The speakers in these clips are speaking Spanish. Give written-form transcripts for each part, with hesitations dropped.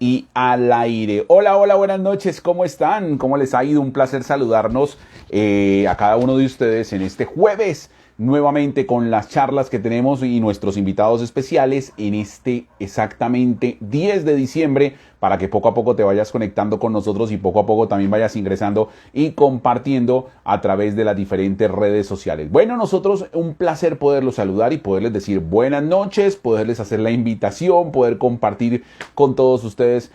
Y al aire. Hola, hola, buenas noches, ¿cómo están? ¿Cómo les ha ido? Un placer saludarnos a cada uno de ustedes en este jueves, nuevamente con las charlas que tenemos y nuestros invitados especiales en este exactamente 10 de diciembre, para que poco a poco te vayas conectando con nosotros y poco a poco también vayas ingresando y compartiendo a través de las diferentes redes sociales. Bueno, nosotros un placer poderlos saludar y poderles decir buenas noches, poderles hacer la invitación, poder compartir con todos ustedes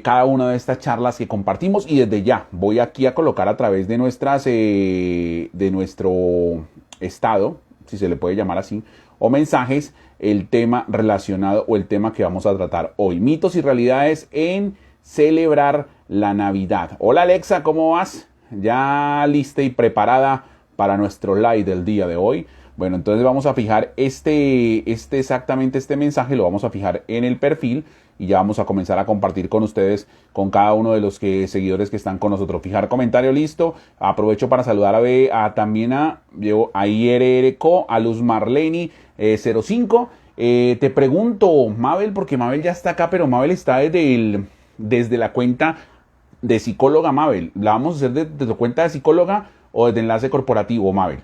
cada una de estas charlas que compartimos. Y desde ya voy aquí a colocar a través de de nuestro estado, si se le puede llamar así, o mensajes, el tema relacionado o el tema que vamos a tratar hoy: mitos y realidades en celebrar la Navidad. Hola Alexa, ¿cómo vas? ¿Ya lista y preparada para nuestro live del día de hoy? Bueno, entonces vamos a fijar exactamente este mensaje, lo vamos a fijar en el perfil y ya vamos a comenzar a compartir con ustedes, con cada uno de los seguidores que están con nosotros. Fijar comentario, listo. Aprovecho para saludar también a IRRCO, a Luz Marleni 05. Te pregunto, Mabel, porque Mabel ya está acá, pero Mabel está desde la cuenta de psicóloga. Mabel, ¿la vamos a hacer desde tu cuenta de psicóloga o desde enlace corporativo, Mabel?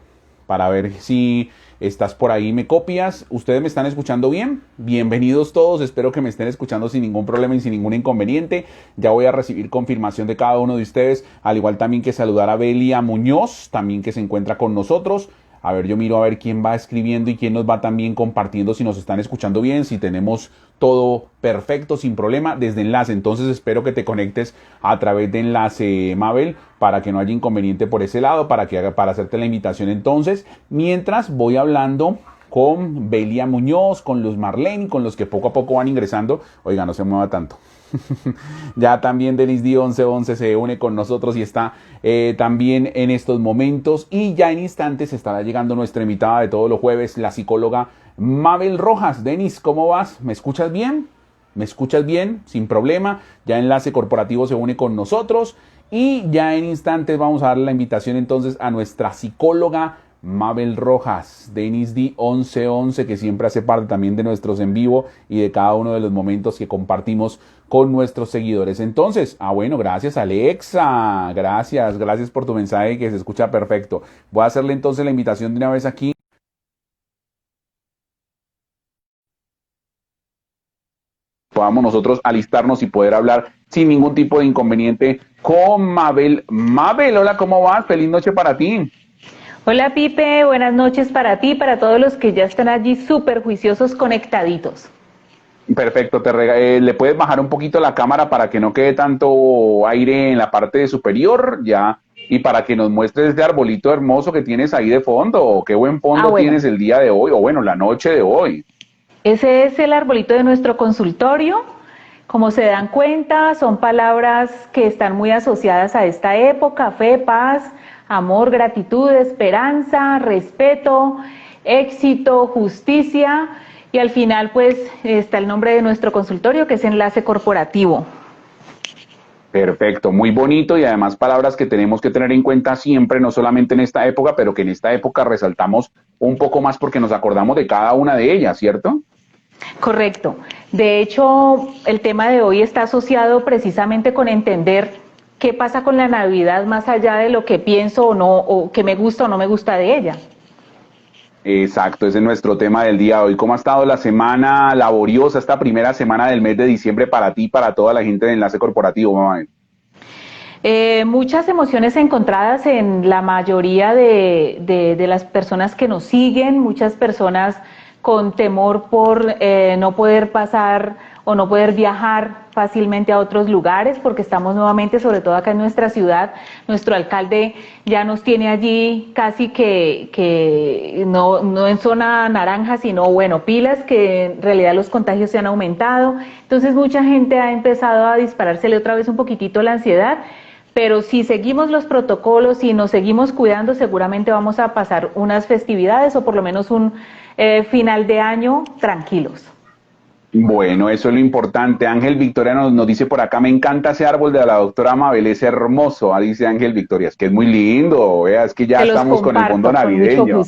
Para ver si estás por ahí, me copias. ¿Ustedes me están escuchando bien? Bienvenidos todos, espero que me estén escuchando sin ningún problema y sin ningún inconveniente. Ya voy a recibir confirmación de cada uno de ustedes, al igual también que saludar a Belia Muñoz, también que se encuentra con nosotros. A ver, yo miro a ver quién va escribiendo y quién nos va también compartiendo, si nos están escuchando bien, si tenemos todo perfecto, sin problema, desde enlace. Entonces espero que te conectes a través de enlace, Mabel, para que no haya inconveniente por ese lado, para hacerte la invitación. Entonces, mientras voy hablando con Belia Muñoz, con Luz Marlene, con los que poco a poco van ingresando. Oiga, no se mueva tanto. Ya también Denis D 1111 se une con nosotros y está también en estos momentos, y ya en instantes estará llegando nuestra invitada de todos los jueves, la psicóloga Mabel Rojas. Denis, ¿cómo vas? ¿Me escuchas bien? ¿Me escuchas bien? Sin problema. Ya Enlace Corporativo se une con nosotros y ya en instantes vamos a darle la invitación entonces a nuestra psicóloga Mabel Rojas, Denis D 1111, que siempre hace parte también de nuestros en vivo y de cada uno de los momentos que compartimos con nuestros seguidores. Entonces, bueno, gracias Alexa, gracias por tu mensaje que se escucha perfecto. Voy a hacerle entonces la invitación de una vez aquí. Podamos nosotros alistarnos y poder hablar sin ningún tipo de inconveniente con Mabel. Mabel, hola, ¿cómo vas? Feliz noche para ti. Hola Pipe, buenas noches para ti, para todos los que ya están allí súper juiciosos conectaditos. Perfecto, le puedes bajar un poquito la cámara para que no quede tanto aire en la parte superior, ya, y para que nos muestres este arbolito hermoso que tienes ahí de fondo. Qué buen fondo tienes el día de hoy, o bueno, la noche de hoy. Ese es el arbolito de nuestro consultorio. Como se dan cuenta, son palabras que están muy asociadas a esta época: fe, paz, amor, gratitud, esperanza, respeto, éxito, justicia, y al final pues está el nombre de nuestro consultorio, que es Enlace Corporativo. Perfecto, muy bonito, y además palabras que tenemos que tener en cuenta siempre, no solamente en esta época, pero que en esta época resaltamos un poco más porque nos acordamos de cada una de ellas, ¿cierto? Correcto. De hecho, el tema de hoy está asociado precisamente con entender qué pasa con la Navidad más allá de lo que pienso o no, o que me gusta o no me gusta de ella. Exacto, ese es nuestro tema del día de hoy. ¿Cómo ha estado la semana laboriosa, esta primera semana del mes de diciembre para ti y para toda la gente de Enlace Corporativo, mamá? Muchas emociones encontradas en la mayoría de las personas que nos siguen, muchas personas con temor por no poder pasar o no poder viajar fácilmente a otros lugares, porque estamos nuevamente, sobre todo acá en nuestra ciudad, nuestro alcalde ya nos tiene allí casi que no en zona naranja, sino bueno, pilas, que en realidad los contagios se han aumentado. Entonces mucha gente ha empezado a disparársele otra vez un poquitito la ansiedad, pero si seguimos los protocolos y nos seguimos cuidando, seguramente vamos a pasar unas festividades o por lo menos un final de año tranquilos. Bueno, eso es lo importante. Ángel Victoria nos dice por acá: me encanta ese árbol de la doctora Mabel, es hermoso. Dice Ángel Victoria, es que es muy lindo, vea, es que ya estamos con el fondo navideño.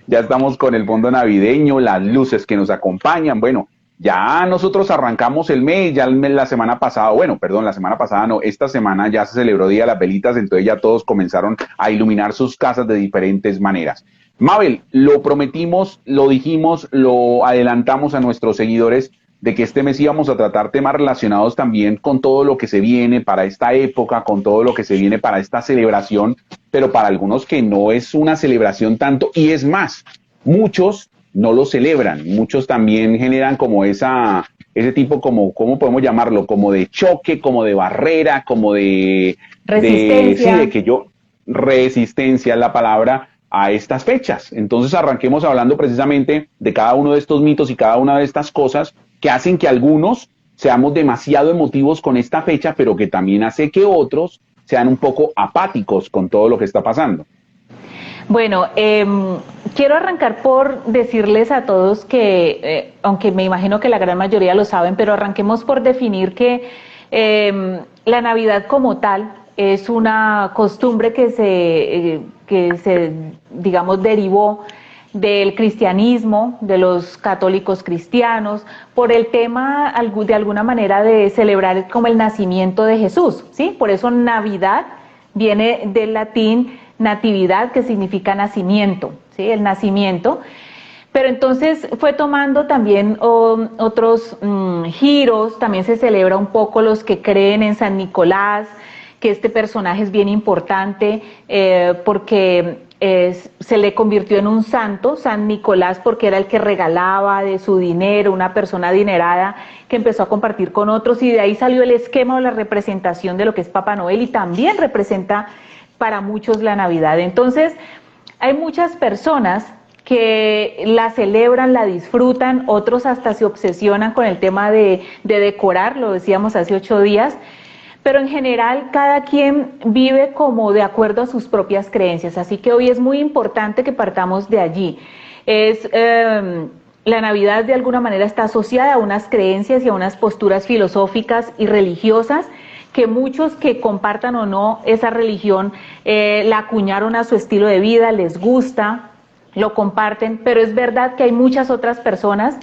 Ya estamos con el fondo navideño, las luces que nos acompañan. Bueno, Ya nosotros arrancamos el mes, la semana pasada, bueno, perdón, la semana pasada no, esta semana ya se celebró Día de las Velitas, entonces ya todos comenzaron a iluminar sus casas de diferentes maneras. Mabel, lo prometimos, lo dijimos, lo adelantamos a nuestros seguidores de que este mes íbamos a tratar temas relacionados también con todo lo que se viene para esta época, con todo lo que se viene para esta celebración, pero para algunos que no es una celebración tanto, y es más, muchos no lo celebran, muchos también generan como ese tipo como, ¿cómo podemos llamarlo? Como de choque, como de barrera, como sí, Resistencia. de que resistencia es la palabra a estas fechas. Entonces arranquemos hablando precisamente de cada uno de estos mitos y cada una de estas cosas que hacen que algunos seamos demasiado emotivos con esta fecha, pero que también hace que otros sean un poco apáticos con todo lo que está pasando. Bueno, quiero arrancar por decirles a todos que, aunque me imagino que la gran mayoría lo saben, pero arranquemos por definir que la Navidad como tal es una costumbre que se, digamos, derivó del cristianismo, de los católicos cristianos, por el tema de alguna manera de celebrar como el nacimiento de Jesús, ¿sí? Por eso Navidad viene del latín natividad, que significa nacimiento, ¿sí? El nacimiento. Pero entonces fue tomando también otros giros, también se celebra un poco los que creen en San Nicolás, que este personaje es bien importante porque se le convirtió en un santo, San Nicolás, porque era el que regalaba de su dinero, una persona adinerada que empezó a compartir con otros, y de ahí salió el esquema o la representación de lo que es Papá Noel, y también representa para muchos la Navidad. Entonces, hay muchas personas que la celebran, la disfrutan, otros hasta se obsesionan con el tema de decorar, lo decíamos hace 8 días, pero en general cada quien vive como de acuerdo a sus propias creencias, así que hoy es muy importante que partamos de allí. La Navidad de alguna manera está asociada a unas creencias y a unas posturas filosóficas y religiosas que muchos que compartan o no esa religión la acuñaron a su estilo de vida, les gusta, lo comparten, pero es verdad que hay muchas otras personas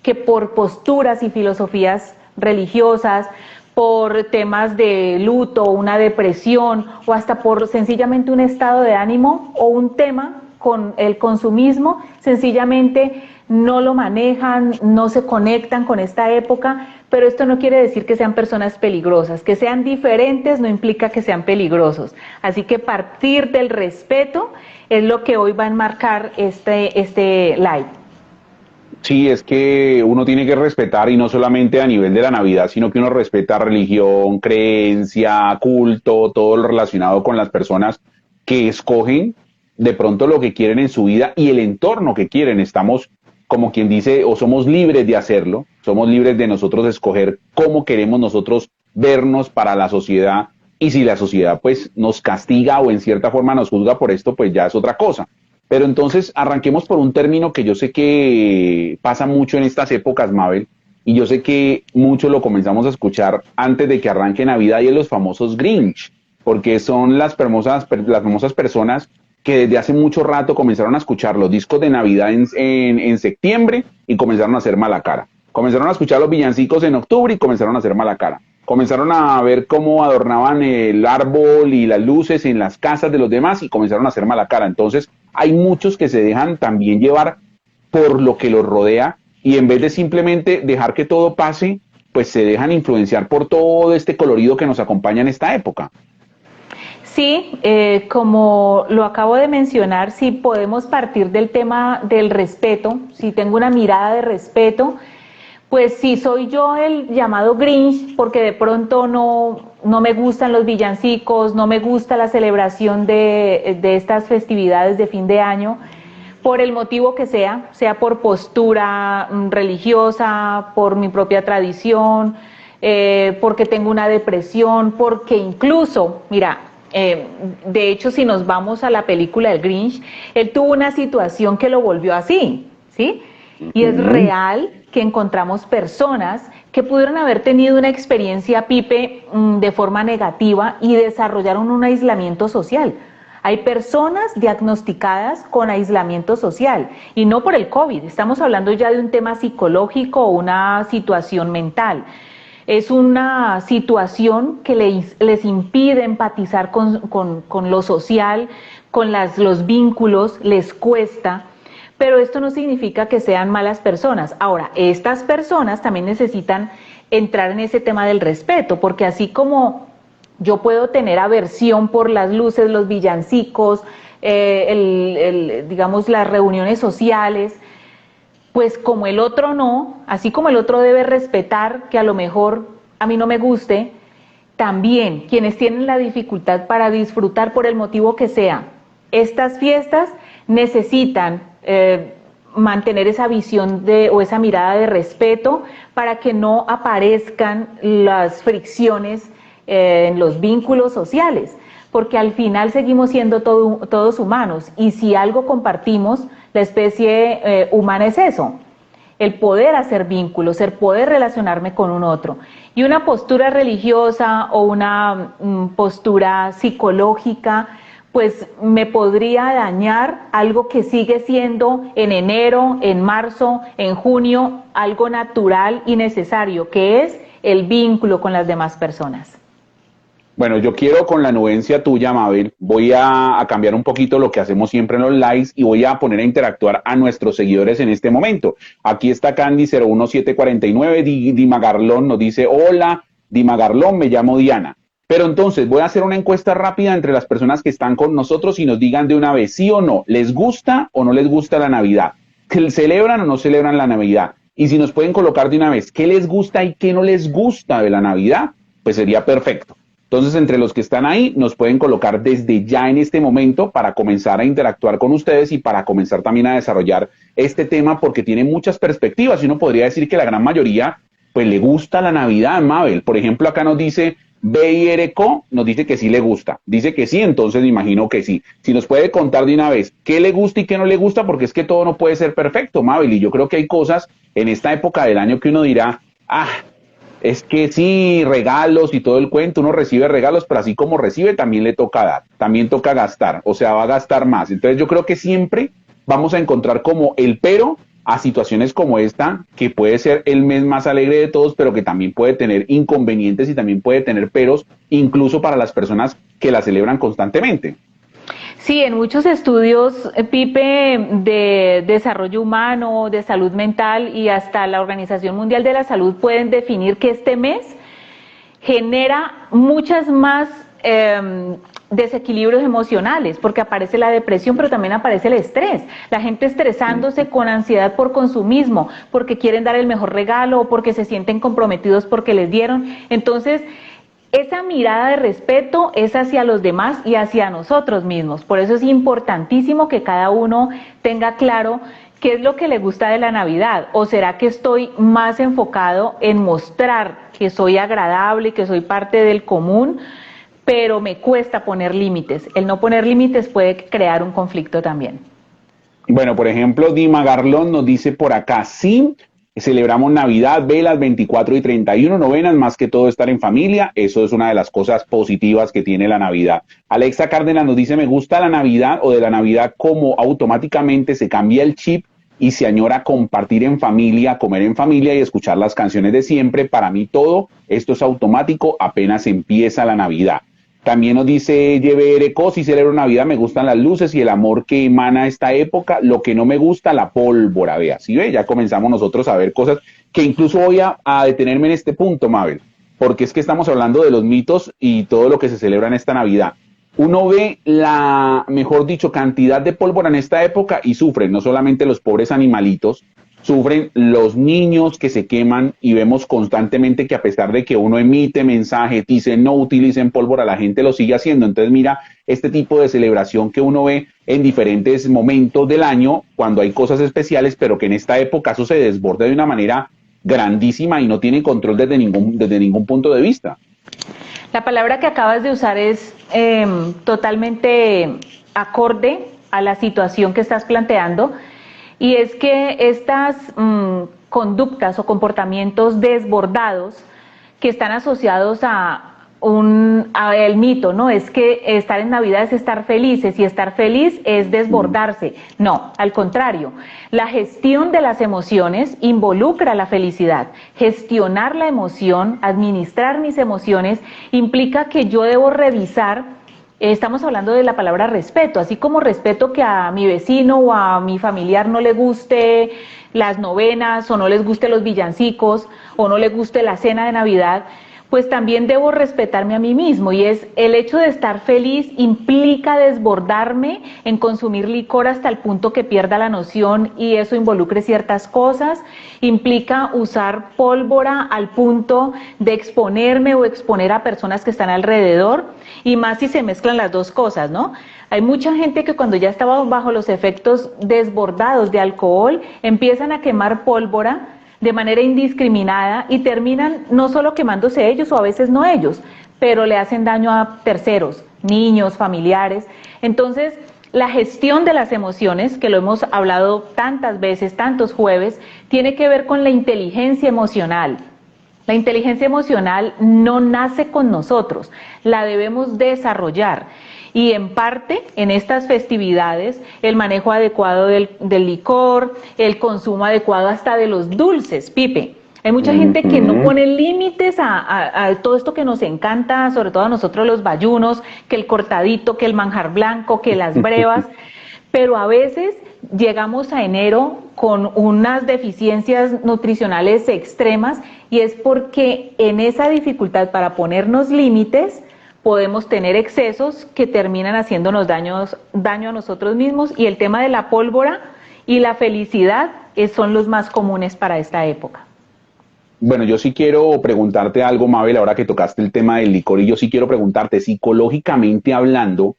que por posturas y filosofías religiosas, por temas de luto, una depresión o hasta por sencillamente un estado de ánimo o un tema con el consumismo, sencillamente no lo manejan, no se conectan con esta época, pero esto no quiere decir que sean personas peligrosas, que sean diferentes no implica que sean peligrosos, así que partir del respeto es lo que hoy va a enmarcar este live. Sí, es que uno tiene que respetar y no solamente a nivel de la Navidad, sino que uno respeta religión, creencia, culto, todo lo relacionado con las personas que escogen de pronto lo que quieren en su vida y el entorno que quieren. Estamos, como quien dice, o somos libres de hacerlo, somos libres de nosotros escoger cómo queremos nosotros vernos para la sociedad, y si la sociedad pues nos castiga o en cierta forma nos juzga por esto, pues ya es otra cosa. Pero entonces arranquemos por un término que yo sé que pasa mucho en estas épocas, Mabel, y yo sé que mucho lo comenzamos a escuchar antes de que arranque Navidad, y es los famosos Grinch, porque son las famosas personas que desde hace mucho rato comenzaron a escuchar los discos de Navidad en septiembre y comenzaron a hacer mala cara. Comenzaron a escuchar los villancicos en octubre y comenzaron a hacer mala cara. Comenzaron a ver cómo adornaban el árbol y las luces en las casas de los demás y comenzaron a hacer mala cara. Entonces, hay muchos que se dejan también llevar por lo que los rodea, y en vez de simplemente dejar que todo pase, pues se dejan influenciar por todo este colorido que nos acompaña en esta época. Sí, como lo acabo de mencionar, si podemos partir del tema del respeto, si tengo una mirada de respeto, pues si soy yo el llamado Grinch, porque de pronto no me gustan los villancicos, no me gusta la celebración de estas festividades de fin de año, por el motivo que sea por postura religiosa, por mi propia tradición, porque tengo una depresión, porque incluso, mira, de hecho si nos vamos a la película El Grinch, él tuvo una situación que lo volvió así, ¿sí? Y es real que encontramos personas que pudieron haber tenido una experiencia, Pipe, de forma negativa y desarrollaron un aislamiento social. Hay personas diagnosticadas con aislamiento social y no por el COVID, estamos hablando ya de un tema psicológico o una situación mental. Es una situación que les impide empatizar con lo social, con los vínculos, les cuesta, pero esto no significa que sean malas personas. Ahora, estas personas también necesitan entrar en ese tema del respeto, porque así como yo puedo tener aversión por las luces, los villancicos, digamos las reuniones sociales, pues como el otro no, así como el otro debe respetar que a lo mejor a mí no me guste, también quienes tienen la dificultad para disfrutar por el motivo que sea estas fiestas necesitan mantener esa visión o esa mirada de respeto para que no aparezcan las fricciones en los vínculos sociales, porque al final seguimos siendo todos humanos y si algo compartimos, la especie humana es eso, el poder hacer vínculos, el poder relacionarme con un otro. Y una postura religiosa o una postura psicológica, pues me podría dañar algo que sigue siendo en enero, en marzo, en junio, algo natural y necesario, que es el vínculo con las demás personas. Bueno, yo quiero con la anuencia tuya, Mabel, voy a cambiar un poquito lo que hacemos siempre en los lives y voy a poner a interactuar a nuestros seguidores en este momento. Aquí está Candy 01749, Dima Garlón nos dice, hola, Dima Garlón, me llamo Diana. Pero entonces voy a hacer una encuesta rápida entre las personas que están con nosotros y nos digan de una vez, sí o no, ¿les gusta o no les gusta la Navidad? ¿Celebran o no celebran la Navidad? Y si nos pueden colocar de una vez, ¿qué les gusta y qué no les gusta de la Navidad? Pues sería perfecto. Entonces, entre los que están ahí, nos pueden colocar desde ya en este momento para comenzar a interactuar con ustedes y para comenzar también a desarrollar este tema porque tiene muchas perspectivas y uno podría decir que la gran mayoría, pues le gusta la Navidad, Mabel. Por ejemplo, acá nos dice BIRCO, nos dice que sí le gusta. Dice que sí, entonces me imagino que sí. Si nos puede contar de una vez qué le gusta y qué no le gusta, porque es que todo no puede ser perfecto, Mabel. Y yo creo que hay cosas en esta época del año que uno dirá, es que sí, regalos y todo el cuento, uno recibe regalos, pero así como recibe, también le toca dar, también toca gastar, o sea, va a gastar más. Entonces yo creo que siempre vamos a encontrar como el pero a situaciones como esta, que puede ser el mes más alegre de todos, pero que también puede tener inconvenientes y también puede tener peros, incluso para las personas que la celebran constantemente. Sí, en muchos estudios, Pipe, de desarrollo humano, de salud mental y hasta la Organización Mundial de la Salud pueden definir que este mes genera muchas más desequilibrios emocionales, porque aparece la depresión, pero también aparece el estrés. La gente estresándose con ansiedad por consumismo, porque quieren dar el mejor regalo o porque se sienten comprometidos porque les dieron. Entonces, esa mirada de respeto es hacia los demás y hacia nosotros mismos. Por eso es importantísimo que cada uno tenga claro qué es lo que le gusta de la Navidad. ¿O será que estoy más enfocado en mostrar que soy agradable, que soy parte del común, pero me cuesta poner límites? El no poner límites puede crear un conflicto también. Bueno, por ejemplo, Dima Garlón nos dice por acá, sí, celebramos Navidad, velas 24 y 31, novenas, más que todo estar en familia. Eso es una de las cosas positivas que tiene la Navidad. Alexa Cárdenas nos dice, me gusta la Navidad o de la Navidad como automáticamente se cambia el chip y se añora compartir en familia, comer en familia y escuchar las canciones de siempre. Para mí todo esto es automático apenas empieza la Navidad. También nos dice Yebereco, si celebro Navidad, me gustan las luces y el amor que emana esta época. Lo que no me gusta, la pólvora, vea. ¿Sí ve? Ya comenzamos nosotros a ver cosas que incluso voy a detenerme en este punto, Mabel, porque es que estamos hablando de los mitos y todo lo que se celebra en esta Navidad. Uno ve la, mejor dicho, cantidad de pólvora en esta época y sufren no solamente los pobres animalitos, sufren los niños que se queman y vemos constantemente que a pesar de que uno emite mensaje, dice no utilicen pólvora, la gente lo sigue haciendo. Entonces mira este tipo de celebración que uno ve en diferentes momentos del año cuando hay cosas especiales, pero que en esta época eso se desborda de una manera grandísima y no tiene control desde ningún punto de vista. La palabra que acabas de usar es totalmente acorde a la situación que estás planteando. Y es que estas conductas o comportamientos desbordados que están asociados a el mito, ¿no? Es que estar en Navidad es estar felices y estar feliz es desbordarse. No, al contrario, la gestión de las emociones involucra la felicidad. Gestionar la emoción, administrar mis emociones, implica que yo debo revisar. Estamos hablando de la palabra respeto, así como respeto que a mi vecino o a mi familiar no le guste las novenas o no les guste los villancicos o no le guste la cena de Navidad, pues también debo respetarme a mí mismo, y es el hecho de estar feliz implica desbordarme en consumir licor hasta el punto que pierda la noción y eso involucre ciertas cosas, implica usar pólvora al punto de exponerme o exponer a personas que están alrededor, y más si se mezclan las dos cosas, ¿no? Hay mucha gente que cuando ya estaba bajo los efectos desbordados de alcohol empiezan a quemar pólvora de manera indiscriminada y terminan no solo quemándose ellos o a veces no ellos, pero le hacen daño a terceros, niños, familiares. Entonces, la gestión de las emociones, que lo hemos hablado tantas veces, tantos jueves, tiene que ver con la inteligencia emocional. La inteligencia emocional no nace con nosotros, la debemos desarrollar. Y en parte, en estas festividades, el manejo adecuado del licor, el consumo adecuado hasta de los dulces, Pipe. Hay mucha gente que no pone límites a todo esto que nos encanta, sobre todo a nosotros los bayunos, que el cortadito, que el manjar blanco, que las brevas, pero a veces llegamos a enero con unas deficiencias nutricionales extremas y es porque en esa dificultad para ponernos límites, podemos tener excesos que terminan haciéndonos daño a nosotros mismos, y el tema de la pólvora y la felicidad son los más comunes para esta época. Bueno, yo sí quiero preguntarte algo, Mabel, ahora que tocaste el tema del licor, y yo sí quiero preguntarte, psicológicamente hablando,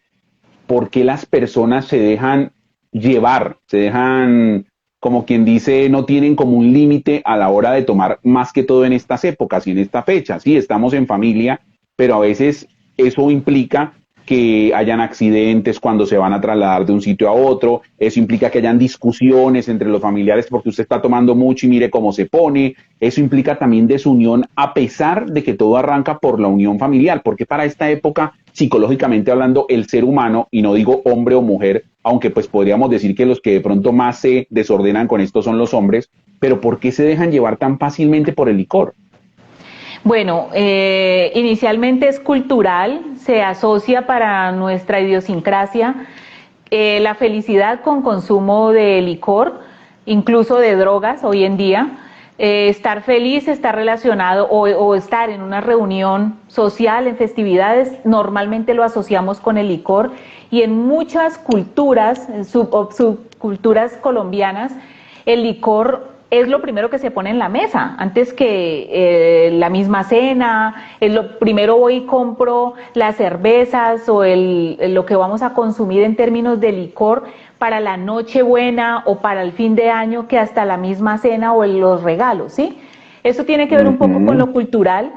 ¿por qué las personas se dejan llevar, se dejan, como quien dice, no tienen como un límite a la hora de tomar, más que todo en estas épocas y en esta fecha? Sí, estamos en familia, pero a veces eso implica que hayan accidentes cuando se van a trasladar de un sitio a otro, eso implica que hayan discusiones entre los familiares porque usted está tomando mucho y mire cómo se pone, eso implica también desunión a pesar de que todo arranca por la unión familiar, porque para esta época, psicológicamente hablando, el ser humano, y no digo hombre o mujer, aunque pues podríamos decir que los que de pronto más se desordenan con esto son los hombres, pero ¿por qué se dejan llevar tan fácilmente por el licor? Bueno, inicialmente es cultural, se asocia para nuestra idiosincrasia la felicidad con consumo de licor, incluso de drogas hoy en día. Estar feliz está relacionado o estar en una reunión social, en festividades, normalmente lo asociamos con el licor, y en muchas culturas, subculturas colombianas, el licor es lo primero que se pone en la mesa, antes que la misma cena. Es lo primero, voy y compro las cervezas o lo que vamos a consumir en términos de licor para la Nochebuena o para el fin de año, que hasta la misma cena o los regalos, ¿sí? Eso tiene que ver un poco con lo cultural,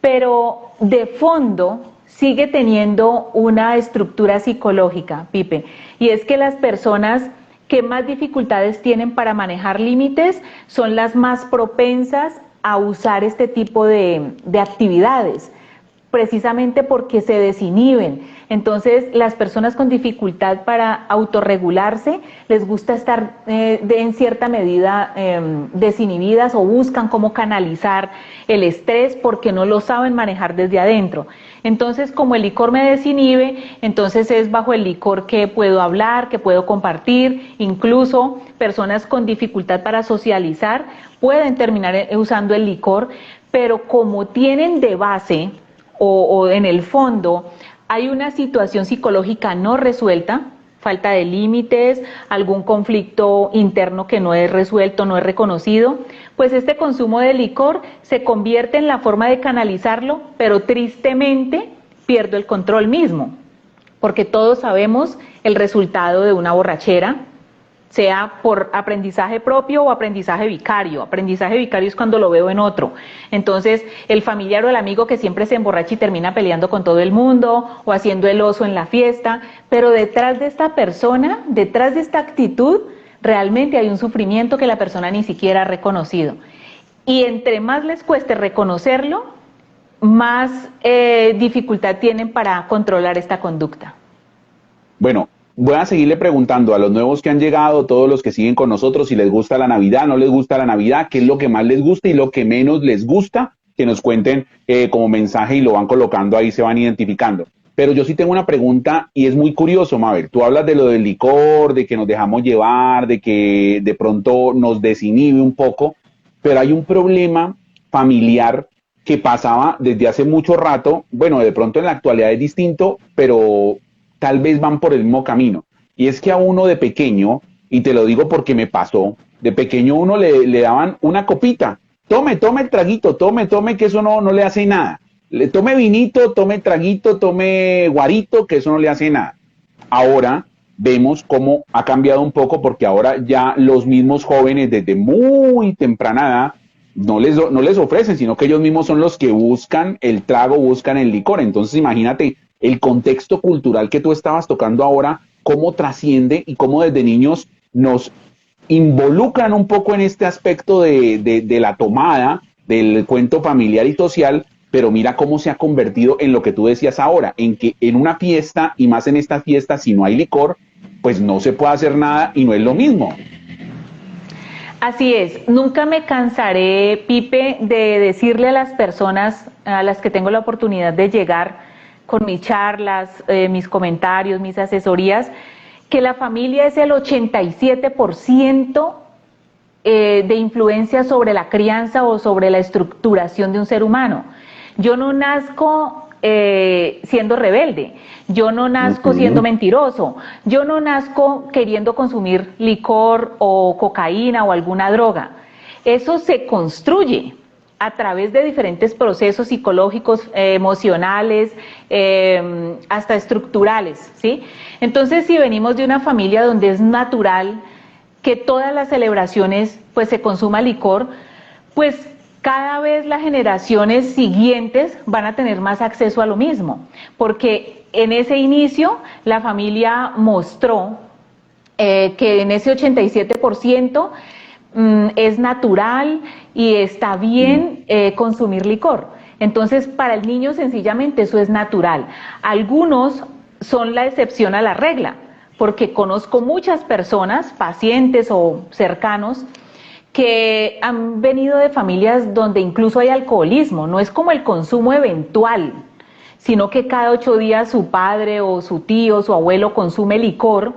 pero de fondo sigue teniendo una estructura psicológica, Pipe, y es que las personas que más dificultades tienen para manejar límites son las más propensas a usar este tipo de actividades, precisamente porque se desinhiben. Entonces, las personas con dificultad para autorregularse les gusta estar en cierta medida desinhibidas, o buscan cómo canalizar el estrés porque no lo saben manejar desde adentro. Entonces, como el licor me desinhibe, entonces es bajo el licor que puedo hablar, que puedo compartir. Incluso personas con dificultad para socializar pueden terminar usando el licor, pero como tienen de base o en el fondo hay una situación psicológica no resuelta, falta de límites, algún conflicto interno que no es resuelto, no es reconocido, pues este consumo de licor se convierte en la forma de canalizarlo, pero tristemente pierdo el control mismo, porque todos sabemos el resultado de una borrachera, sea por aprendizaje propio o aprendizaje vicario. Aprendizaje vicario es cuando lo veo en otro. Entonces, el familiar o el amigo que siempre se emborracha y termina peleando con todo el mundo o haciendo el oso en la fiesta, pero detrás de esta persona, detrás de esta actitud, realmente hay un sufrimiento que la persona ni siquiera ha reconocido. Y entre más les cueste reconocerlo, más dificultad tienen para controlar esta conducta. Bueno, voy a seguirle preguntando a los nuevos que han llegado, todos los que siguen con nosotros, si les gusta la Navidad, no les gusta la Navidad, qué es lo que más les gusta y lo que menos les gusta, que nos cuenten como mensaje y lo van colocando ahí, se van identificando. Pero yo sí tengo una pregunta y es muy curioso, Mabel. Tú hablas de lo del licor, de que nos dejamos llevar, de que de pronto nos desinhibe un poco, pero hay un problema familiar que pasaba desde hace mucho rato. Bueno, de pronto en la actualidad es distinto, pero tal vez van por el mismo camino. Y es que a uno de pequeño, y te lo digo porque me pasó, de pequeño uno le daban una copita. Tome el traguito, tome, que eso no le hace nada. Tome vinito, tome traguito, tome guarito, que eso no le hace nada. Ahora vemos cómo ha cambiado un poco porque ahora ya los mismos jóvenes desde muy temprana edad no les ofrecen, sino que ellos mismos son los que buscan el trago, buscan el licor. Entonces imagínate el contexto cultural que tú estabas tocando ahora, cómo trasciende y cómo desde niños nos involucran un poco en este aspecto de la tomada, del cuento familiar y social, pero mira cómo se ha convertido en lo que tú decías ahora, en que en una fiesta, y más en esta fiesta, si no hay licor, pues no se puede hacer nada y no es lo mismo. Así es, nunca me cansaré, Pipe, de decirle a las personas a las que tengo la oportunidad de llegar con mis charlas, mis comentarios, mis asesorías, que la familia es el 87% de influencia sobre la crianza o sobre la estructuración de un ser humano. Yo no nazco siendo rebelde, yo no nazco siendo mentiroso, yo no nazco queriendo consumir licor o cocaína o alguna droga. Eso se construye a través de diferentes procesos psicológicos, emocionales, hasta estructurales, ¿sí? Entonces, si venimos de una familia donde es natural que todas las celebraciones pues se consuma licor, pues cada vez las generaciones siguientes van a tener más acceso a lo mismo, porque en ese inicio la familia mostró que en ese 87% es natural y está bien consumir licor. Entonces, para el niño sencillamente eso es natural. Algunos son la excepción a la regla, porque conozco muchas personas, pacientes o cercanos, que han venido de familias donde incluso hay alcoholismo. No es como el consumo eventual, sino que cada 8 días su padre o su tío, su abuelo consume licor.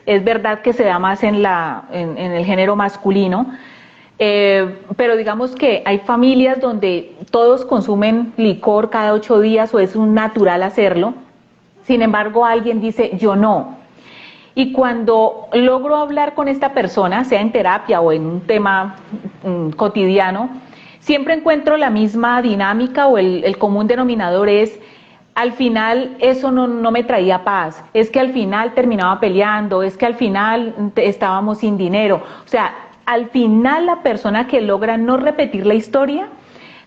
Es verdad que se da más en el género masculino, pero digamos que hay familias donde todos consumen licor cada 8 días o es un natural hacerlo. Sin embargo, alguien dice, yo no. Y cuando logro hablar con esta persona, sea en terapia o en un tema cotidiano, siempre encuentro la misma dinámica o el común denominador es, al final eso no me traía paz, es que al final terminaba peleando, es que al final estábamos sin dinero. O sea, al final la persona que logra no repetir la historia,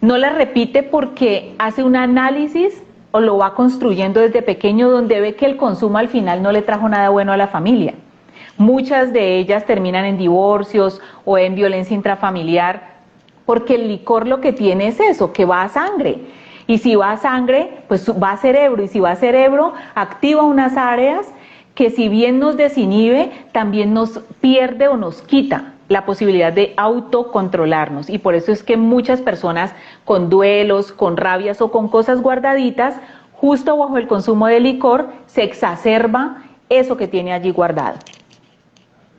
no la repite porque hace un análisis o lo va construyendo desde pequeño donde ve que el consumo al final no le trajo nada bueno a la familia. Muchas de ellas terminan en divorcios o en violencia intrafamiliar porque el licor lo que tiene es eso, que va a sangre. Y si va a sangre, pues va a cerebro. Y si va a cerebro, activa unas áreas que si bien nos desinhibe, también nos pierde o nos quita la posibilidad de autocontrolarnos. Y por eso es que muchas personas con duelos, con rabias o con cosas guardaditas, justo bajo el consumo de licor, se exacerba eso que tiene allí guardado.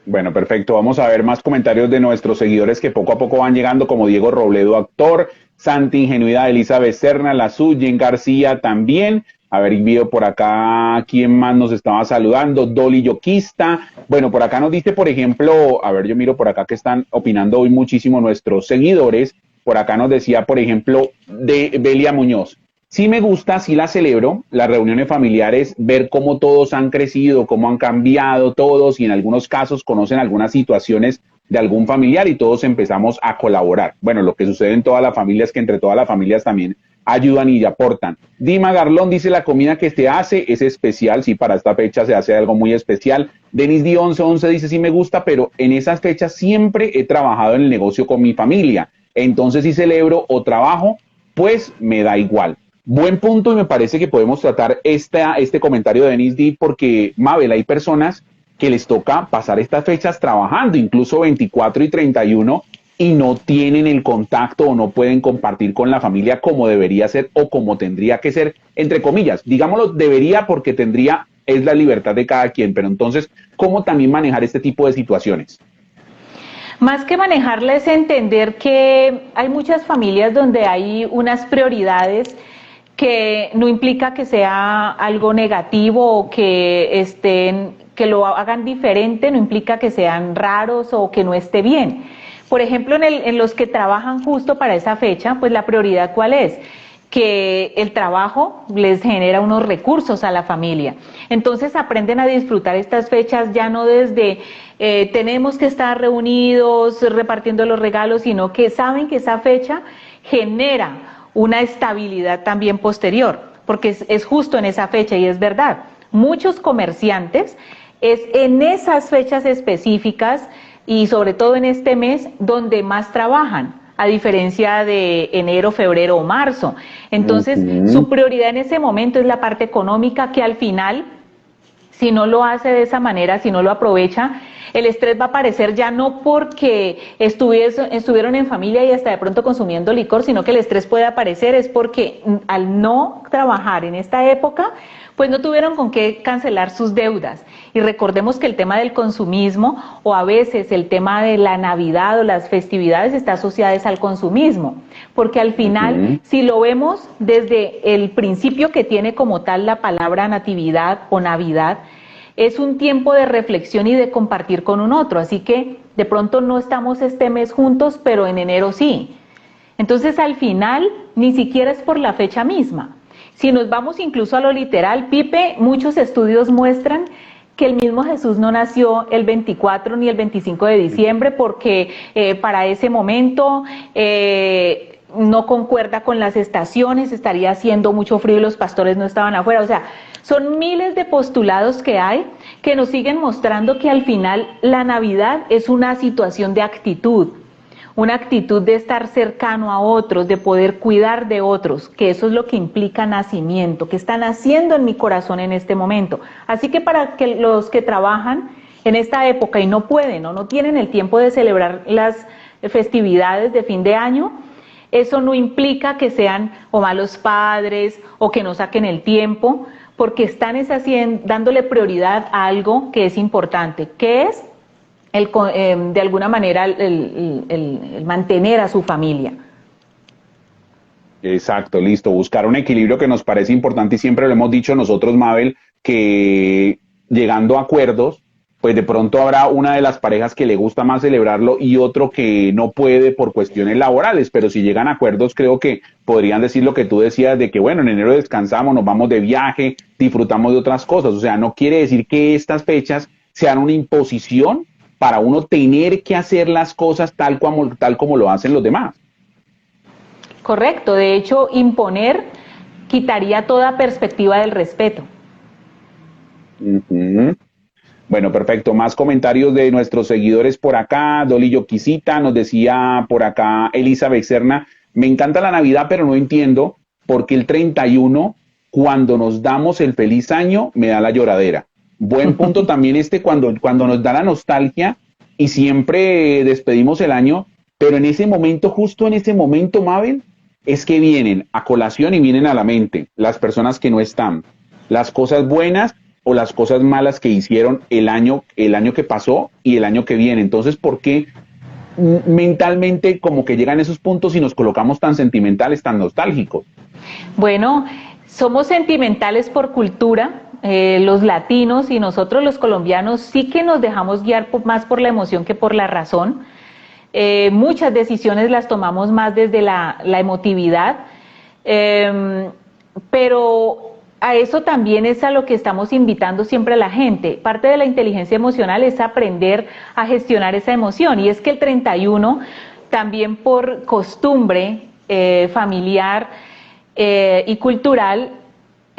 Bueno, perfecto. Vamos a ver más comentarios de nuestros seguidores que poco a poco van llegando, como Diego Robledo, actor, Santi Ingenuidad, Elizabeth Serna, Lazú, Jen García también. A ver, envío por acá, ¿quién más nos estaba saludando? Dolly Yoquista. Bueno, por acá nos dice, por ejemplo, a ver, yo miro por acá que están opinando hoy muchísimo nuestros seguidores. Por acá nos decía, por ejemplo, de Belia Muñoz. Sí me gusta, sí la celebro, las reuniones familiares, ver cómo todos han crecido, cómo han cambiado todos y en algunos casos conocen algunas situaciones de algún familiar y todos empezamos a colaborar. Bueno, lo que sucede en todas las familias es que entre todas las familias también ayudan y aportan. Dima Garlón dice, la comida que se hace es especial, sí, para esta fecha se hace algo muy especial. Denis Di 1111 dice, sí me gusta, pero en esas fechas siempre he trabajado en el negocio con mi familia, entonces sí celebro o trabajo después me da igual. Buen punto, y me parece que podemos tratar este comentario de Denise D, porque, Mabel, hay personas que les toca pasar estas fechas trabajando, incluso 24 y 31, y no tienen el contacto o no pueden compartir con la familia como debería ser o como tendría que ser, entre comillas. Digámoslo, debería, porque tendría, es la libertad de cada quien, pero entonces, ¿cómo también manejar este tipo de situaciones? Más que manejarla es entender que hay muchas familias donde hay unas prioridades que no implica que sea algo negativo o que lo hagan diferente, no implica que sean raros o que no esté bien. Por ejemplo, en los que trabajan justo para esa fecha, pues la prioridad ¿cuál es? Que el trabajo les genera unos recursos a la familia. Entonces aprenden a disfrutar estas fechas ya no desde tenemos que estar reunidos repartiendo los regalos, sino que saben que esa fecha genera una estabilidad también posterior, porque es justo en esa fecha y es verdad. Muchos comerciantes es en esas fechas específicas y sobre todo en este mes donde más trabajan, a diferencia de enero, febrero o marzo. Entonces, su prioridad en ese momento es la parte económica, que al final, si no lo hace de esa manera, si no lo aprovecha, el estrés va a aparecer ya no porque estuvieron en familia y hasta de pronto consumiendo licor, sino que el estrés puede aparecer es porque al no trabajar en esta época, pues no tuvieron con qué cancelar sus deudas. Y recordemos que el tema del consumismo o a veces el tema de la Navidad o las festividades está asociadas al consumismo, porque al final, si lo vemos desde el principio que tiene como tal la palabra natividad o Navidad, es un tiempo de reflexión y de compartir con un otro, así que de pronto no estamos este mes juntos, pero en enero sí. Entonces al final ni siquiera es por la fecha misma. Si nos vamos incluso a lo literal, Pipe, muchos estudios muestran que el mismo Jesús no nació el 24 ni el 25 de diciembre porque para ese momento no concuerda con las estaciones, estaría haciendo mucho frío y los pastores no estaban afuera. O sea, son miles de postulados que hay que nos siguen mostrando que al final la Navidad es una situación de actitud, una actitud de estar cercano a otros, de poder cuidar de otros, que eso es lo que implica nacimiento, que está naciendo en mi corazón en este momento. Así que para que los que trabajan en esta época y no pueden o no tienen el tiempo de celebrar las festividades de fin de año, eso no implica que sean o malos padres o que no saquen el tiempo, porque están dándole prioridad a algo que es importante, que es de alguna manera el mantener a su familia. Exacto, listo. Buscar un equilibrio que nos parece importante y siempre lo hemos dicho nosotros, Mabel, que llegando a acuerdos, pues de pronto habrá una de las parejas que le gusta más celebrarlo y otro que no puede por cuestiones laborales, pero si llegan a acuerdos creo que podrían decir lo que tú decías de que bueno, en enero descansamos, nos vamos de viaje, disfrutamos de otras cosas, o sea, no quiere decir que estas fechas sean una imposición para uno tener que hacer las cosas tal como lo hacen los demás. Correcto, de hecho, imponer quitaría toda perspectiva del respeto. Bueno, perfecto. Más comentarios de nuestros seguidores por acá. Dolly Yoquisita nos decía por acá Elizabeth Serna, me encanta la Navidad, pero no entiendo por qué el 31, cuando nos damos el feliz año, me da la lloradera. Buen punto también cuando nos da la nostalgia y siempre despedimos el año, pero en ese momento, justo en ese momento, Mabel, es que vienen a colación y vienen a la mente las personas que no están, las cosas buenas o las cosas malas que hicieron el año que pasó y el año que viene. Entonces, ¿por qué mentalmente como que llegan esos puntos y nos colocamos tan sentimentales, tan nostálgicos? Bueno, somos sentimentales por cultura, los latinos y nosotros los colombianos sí que nos dejamos guiar más por la emoción que por la razón. Muchas decisiones las tomamos más desde la emotividad, pero a eso también es a lo que estamos invitando siempre a la gente. Parte de la inteligencia emocional es aprender a gestionar esa emoción, y es que el 31 también por costumbre familiar y cultural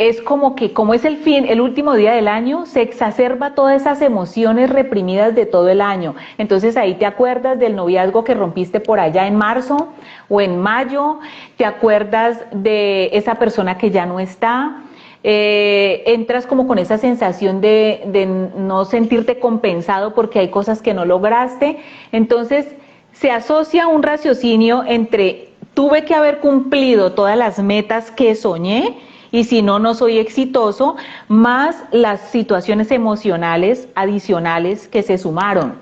es como que, como es el último día del año, se exacerba todas esas emociones reprimidas de todo el año. Entonces ahí te acuerdas del noviazgo que rompiste por allá en marzo o en mayo, te acuerdas de esa persona que ya no está, entras como con esa sensación de no sentirte compensado porque hay cosas que no lograste. Entonces se asocia un raciocinio entre tuve que haber cumplido todas las metas que soñé y si no, no soy exitoso, más las situaciones emocionales adicionales que se sumaron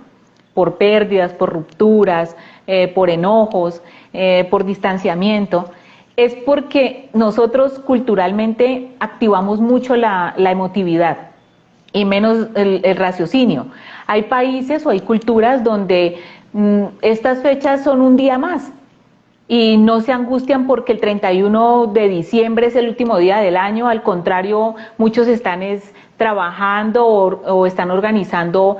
por pérdidas, por rupturas, por enojos, por distanciamiento. Es porque nosotros culturalmente activamos mucho la emotividad y menos el raciocinio. Hay países o hay culturas donde estas fechas son un día más y no se angustian porque el 31 de diciembre es el último día del año. Al contrario, muchos están trabajando o están organizando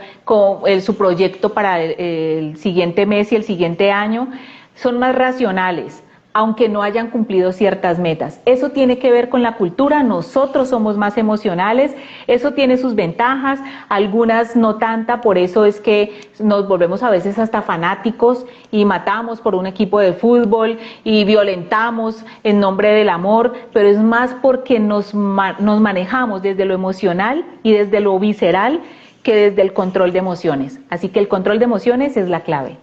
su proyecto para el siguiente mes y el siguiente año. Son más racionales, aunque no hayan cumplido ciertas metas. Eso tiene que ver con la cultura, nosotros somos más emocionales, eso tiene sus ventajas, algunas no tanta, por eso es que nos volvemos a veces hasta fanáticos y matamos por un equipo de fútbol y violentamos en nombre del amor, pero es más porque nos manejamos desde lo emocional y desde lo visceral que desde el control de emociones. Así que el control de emociones es la clave.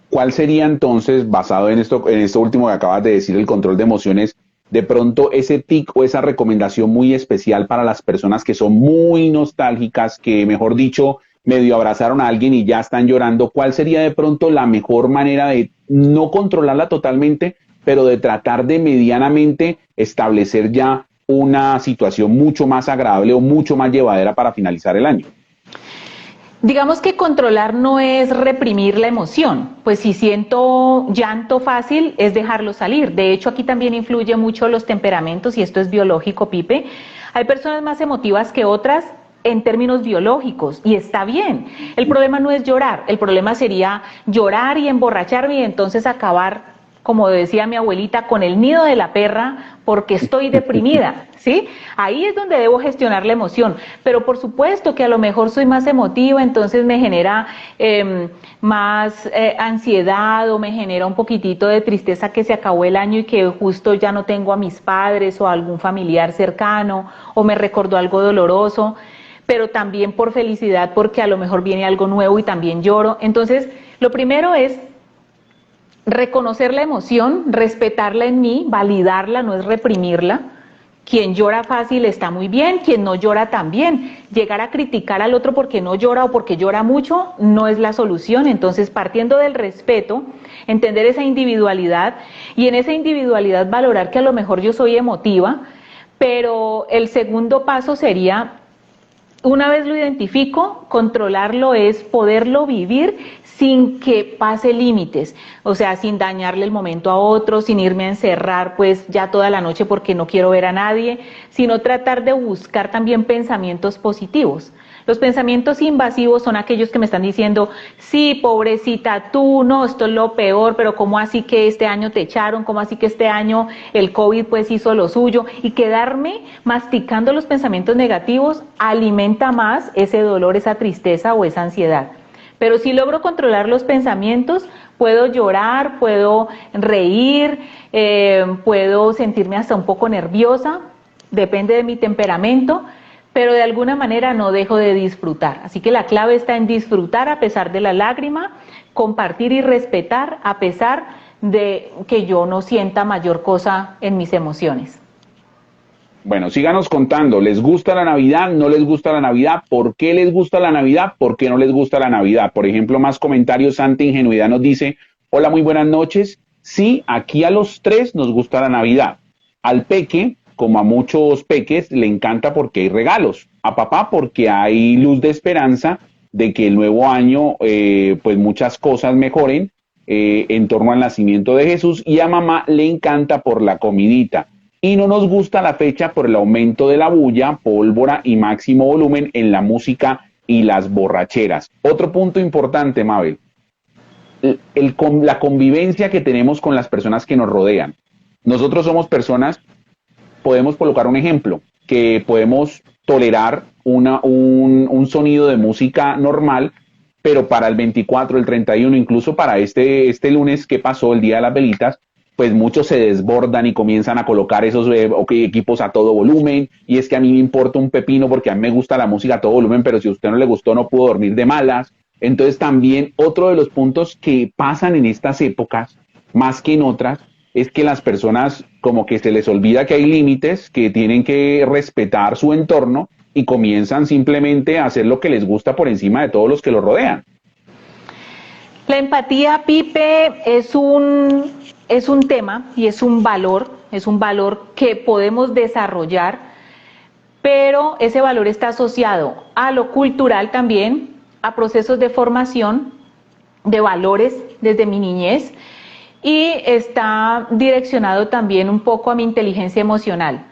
¿Cuál sería entonces, basado en esto último que acabas de decir, el control de emociones, de pronto ese tic o esa recomendación muy especial para las personas que son muy nostálgicas, que mejor dicho, medio abrazaron a alguien y ya están llorando? ¿Cuál sería de pronto la mejor manera de no controlarla totalmente, pero de tratar de medianamente establecer ya una situación mucho más agradable o mucho más llevadera para finalizar el año? Digamos que controlar no es reprimir la emoción, pues si siento llanto fácil es dejarlo salir. De hecho, aquí también influye mucho los temperamentos y esto es biológico, Pipe. Hay personas más emotivas que otras en términos biológicos y está bien. El problema no es llorar, el problema sería llorar y emborracharme y entonces acabar, como decía mi abuelita, con el nido de la perra porque estoy deprimida, ¿sí? Ahí es donde debo gestionar la emoción, pero por supuesto que a lo mejor soy más emotiva, entonces me genera más ansiedad o me genera un poquitito de tristeza que se acabó el año y que justo ya no tengo a mis padres o a algún familiar cercano o me recordó algo doloroso, pero también por felicidad porque a lo mejor viene algo nuevo y también lloro. Entonces, lo primero es reconocer la emoción, respetarla en mí, validarla, no es reprimirla. Quien llora fácil está muy bien, quien no llora también. Llegar a criticar al otro porque no llora o porque llora mucho no es la solución. Entonces, partiendo del respeto, entender esa individualidad y en esa individualidad valorar que a lo mejor yo soy emotiva, pero el segundo paso sería, una vez lo identifico, controlarlo es poderlo vivir sin que pase límites, o sea, sin dañarle el momento a otro, sin irme a encerrar pues ya toda la noche porque no quiero ver a nadie, sino tratar de buscar también pensamientos positivos. Los pensamientos invasivos son aquellos que me están diciendo, sí, pobrecita tú, no, esto es lo peor, pero ¿cómo así que este año te echaron? ¿Cómo así que este año el COVID pues hizo lo suyo? Y quedarme masticando los pensamientos negativos alimenta más ese dolor, esa tristeza o esa ansiedad. Pero si logro controlar los pensamientos, puedo llorar, puedo reír, puedo sentirme hasta un poco nerviosa, depende de mi temperamento, pero de alguna manera no dejo de disfrutar. Así que la clave está en disfrutar a pesar de la lágrima, compartir y respetar a pesar de que yo no sienta mayor cosa en mis emociones. Bueno, síganos contando, ¿les gusta la Navidad? ¿No les gusta la Navidad? ¿Por qué les gusta la Navidad? ¿Por qué no les gusta la Navidad? Por ejemplo, más comentarios, Santa Ingenuidad nos dice, hola, muy buenas noches. Sí, aquí a los tres nos gusta la Navidad. Al peque, como a muchos peques, le encanta porque hay regalos. A papá porque hay luz de esperanza de que el nuevo año, pues muchas cosas mejoren en torno al nacimiento de Jesús. Y a mamá le encanta por la comidita. Y no nos gusta la fecha por el aumento de la bulla, pólvora y máximo volumen en la música y las borracheras. Otro punto importante, Mabel, la convivencia que tenemos con las personas que nos rodean. Nosotros somos personas podemos colocar un ejemplo, que podemos tolerar un sonido de música normal, pero para el 24, el 31, incluso para este lunes que pasó, el Día de las Velitas, pues muchos se desbordan y comienzan a colocar esos equipos a todo volumen, y es que a mí me importa un pepino porque a mí me gusta la música a todo volumen, pero si a usted no le gustó no pudo dormir de malas. Entonces también otro de los puntos que pasan en estas épocas, más que en otras, es que las personas como que se les olvida que hay límites, que tienen que respetar su entorno y comienzan simplemente a hacer lo que les gusta por encima de todos los que los rodean. La empatía, Pipe, es un tema y es un valor que podemos desarrollar, pero ese valor está asociado a lo cultural también, a procesos de formación de valores desde mi niñez, y está direccionado también un poco a mi inteligencia emocional.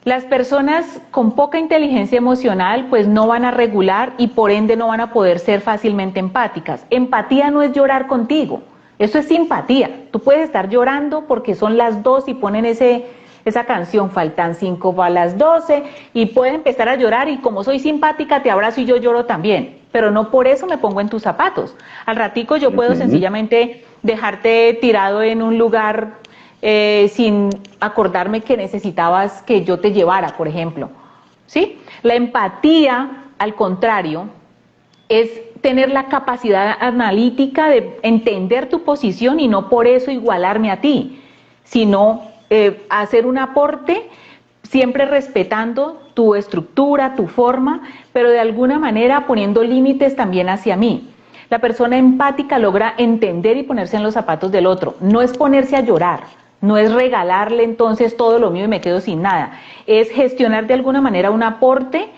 Las personas con poca inteligencia emocional pues no van a regular y por ende no van a poder ser fácilmente empáticas. Empatía no es llorar contigo, eso es simpatía. Tú puedes estar llorando porque son las 2 y ponen esa canción, faltan 5 para las 12, y puedes empezar a llorar y como soy simpática te abrazo y yo lloro también, pero no por eso me pongo en tus zapatos. Al ratico yo puedo sencillamente dejarte tirado en un lugar sin acordarme que necesitabas que yo te llevara, por ejemplo, ¿sí? La empatía, al contrario, es tener la capacidad analítica de entender tu posición y no por eso igualarme a ti, sino hacer un aporte siempre respetando tu estructura, tu forma, pero de alguna manera poniendo límites también hacia mí. La persona empática logra entender y ponerse en los zapatos del otro, no es ponerse a llorar, no es regalarle entonces todo lo mío y me quedo sin nada, es gestionar de alguna manera un aporte,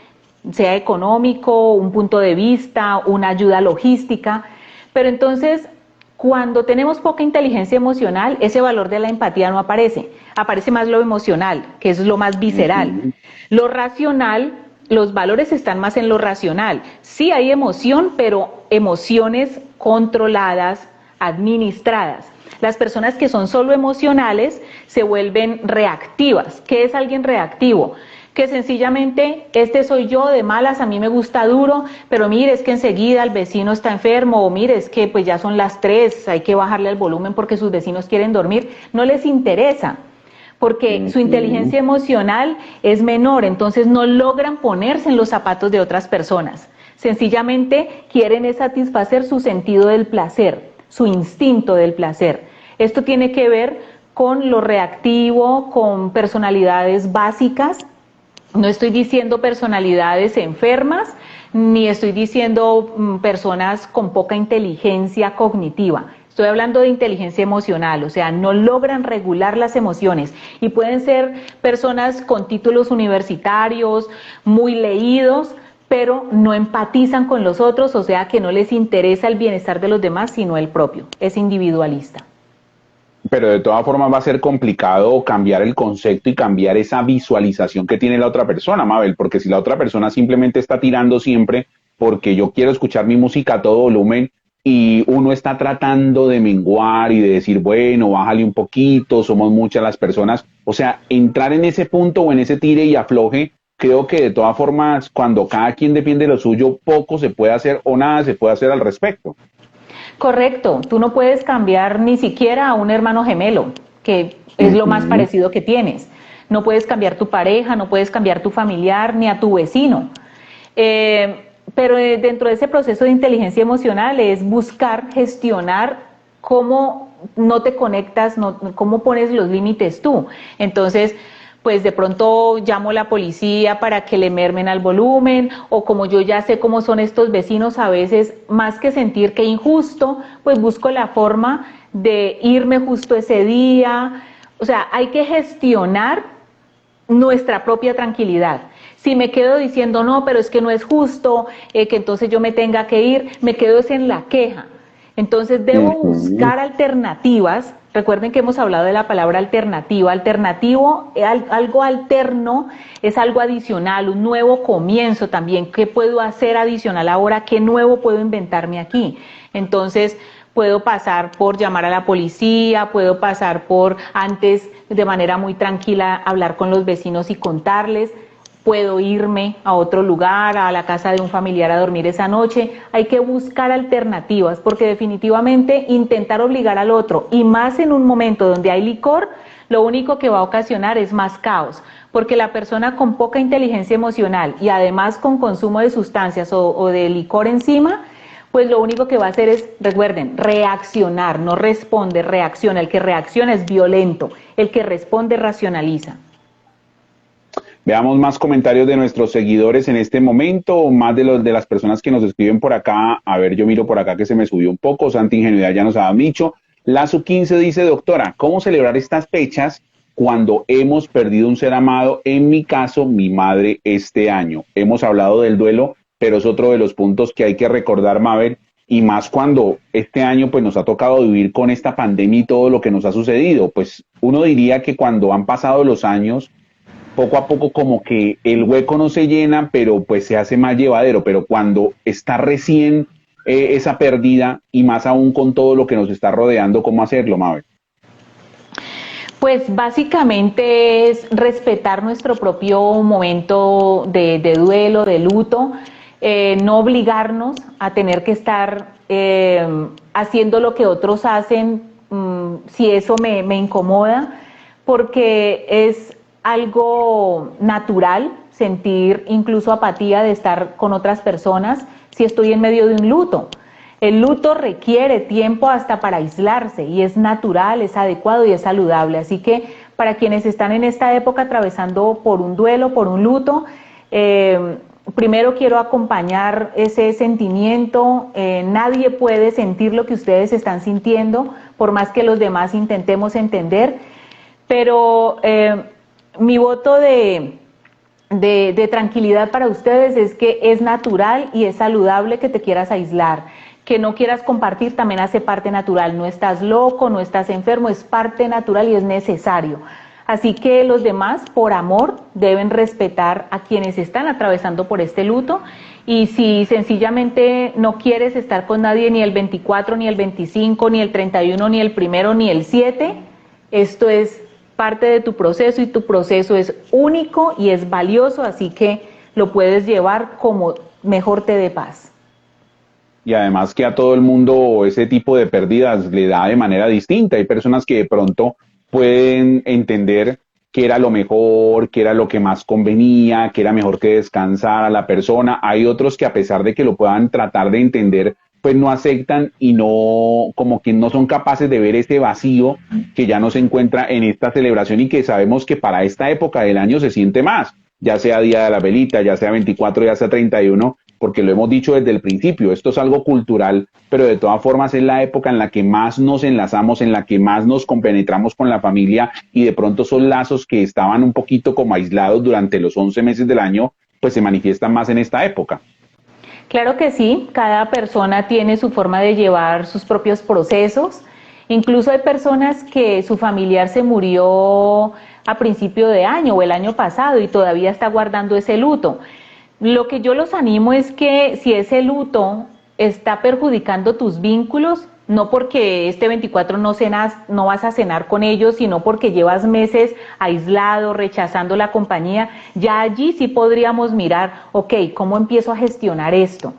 sea económico, un punto de vista, una ayuda logística, pero entonces cuando tenemos poca inteligencia emocional, ese valor de la empatía no aparece, aparece más lo emocional, que es lo más visceral. Lo racional, los valores están más en lo racional. Sí hay emoción, pero emociones controladas, administradas. Las personas que son solo emocionales se vuelven reactivas. ¿Qué es alguien reactivo? Que sencillamente, este soy yo de malas, a mí me gusta duro, pero mire, es que enseguida el vecino está enfermo, o mire, es que pues ya son las 3, hay que bajarle el volumen porque sus vecinos quieren dormir. No les interesa, porque su inteligencia emocional es menor, entonces no logran ponerse en los zapatos de otras personas. Sencillamente quieren satisfacer su sentido del placer, su instinto del placer. Esto tiene que ver con lo reactivo, con personalidades básicas. No estoy diciendo personalidades enfermas, ni estoy diciendo personas con poca inteligencia cognitiva. Estoy hablando de inteligencia emocional, o sea, no logran regular las emociones y pueden ser personas con títulos universitarios, muy leídos, pero no empatizan con los otros, o sea, que no les interesa el bienestar de los demás, sino el propio, es individualista. Pero de todas formas va a ser complicado cambiar el concepto y cambiar esa visualización que tiene la otra persona, Mabel, porque si la otra persona simplemente está tirando siempre porque yo quiero escuchar mi música a todo volumen y uno está tratando de menguar y de decir, bueno, bájale un poquito, somos muchas las personas, o sea, entrar en ese punto o en ese tire y afloje, creo que de todas formas, cuando cada quien defiende de lo suyo, poco se puede hacer o nada se puede hacer al respecto. Correcto, tú no puedes cambiar ni siquiera a un hermano gemelo, que es lo más parecido que tienes. No puedes cambiar tu pareja, no puedes cambiar tu familiar, ni a tu vecino. Pero dentro de ese proceso de inteligencia emocional es buscar gestionar cómo no te conectas, cómo pones los límites tú. Entonces, pues de pronto llamo a la policía para que le mermen al volumen, o como yo ya sé cómo son estos vecinos, a veces más que sentir que injusto, pues busco la forma de irme justo ese día. O sea, hay que gestionar nuestra propia tranquilidad. Si me quedo diciendo, no, pero es que no es justo, que entonces yo me tenga que ir, me quedo es en la queja. Entonces debo buscar alternativas. Recuerden que hemos hablado de la palabra alternativa. Alternativo, algo alterno, es algo adicional, un nuevo comienzo también. ¿Qué puedo hacer adicional ahora? ¿Qué nuevo puedo inventarme aquí? Entonces, puedo pasar por llamar a la policía, puedo pasar por antes de manera muy tranquila hablar con los vecinos y contarles, puedo irme a otro lugar, a la casa de un familiar a dormir esa noche. Hay que buscar alternativas porque definitivamente intentar obligar al otro y más en un momento donde hay licor, lo único que va a ocasionar es más caos, porque la persona con poca inteligencia emocional y además con consumo de sustancias o de licor encima, pues lo único que va a hacer es, recuerden, reaccionar, no responde, reacciona. El que reacciona es violento, el que responde racionaliza. Veamos más comentarios de nuestros seguidores en este momento, más de los de las personas que nos escriben por acá. A ver, yo miro por acá que se me subió un poco. Santi Ingenuidad ya nos ha dicho. Lazo 15 dice, doctora, ¿cómo celebrar estas fechas cuando hemos perdido un ser amado? En mi caso, mi madre este año. Hemos hablado del duelo, pero es otro de los puntos que hay que recordar, Mabel, y más cuando este año pues nos ha tocado vivir con esta pandemia y todo lo que nos ha sucedido. Pues uno diría que cuando han pasado los años, poco a poco como que el hueco no se llena, pero pues se hace más llevadero, pero cuando está recién esa pérdida y más aún con todo lo que nos está rodeando, ¿cómo hacerlo, Mabel? Pues básicamente es respetar nuestro propio momento de duelo, de luto, no obligarnos a tener que estar haciendo lo que otros hacen, si eso me incomoda, porque es algo natural sentir incluso apatía de estar con otras personas si estoy en medio de un luto. El luto requiere tiempo hasta para aislarse y es natural, es adecuado y es saludable. Así que para quienes están en esta época atravesando por un duelo, por un luto, primero quiero acompañar ese sentimiento. Nadie puede sentir lo que ustedes están sintiendo, por más que los demás intentemos entender. Pero mi voto de tranquilidad para ustedes es que es natural y es saludable que te quieras aislar. Que no quieras compartir también hace parte natural. No estás loco, no estás enfermo, es parte natural y es necesario. Así que los demás, por amor, deben respetar a quienes están atravesando por este luto. Y si sencillamente no quieres estar con nadie ni el 24, ni el 25, ni el 31, ni el 1, ni el 7, esto es parte de tu proceso y tu proceso es único y es valioso, así que lo puedes llevar como mejor te dé paz. Y además que a todo el mundo ese tipo de pérdidas le da de manera distinta. Hay personas que de pronto pueden entender que era lo mejor, que era lo que más convenía, que era mejor que descansara la persona. Hay otros que a pesar de que lo puedan tratar de entender, pues no aceptan y no, como que no son capaces de ver ese vacío que ya no se encuentra en esta celebración y que sabemos que para esta época del año se siente más, ya sea Día de la Velita, ya sea 24, ya sea 31, porque lo hemos dicho desde el principio, esto es algo cultural, pero de todas formas es la época en la que más nos enlazamos, en la que más nos compenetramos con la familia y de pronto son lazos que estaban un poquito como aislados durante los 11 meses del año, pues se manifiestan más en esta época. Claro que sí, cada persona tiene su forma de llevar sus propios procesos. Incluso hay personas que su familiar se murió a principio de año o el año pasado y todavía está guardando ese luto. Lo que yo los animo es que si ese luto está perjudicando tus vínculos, no porque este 24 no vas a cenar con ellos, sino porque llevas meses aislado, rechazando la compañía, ya allí sí podríamos mirar, ok, ¿cómo empiezo a gestionar esto?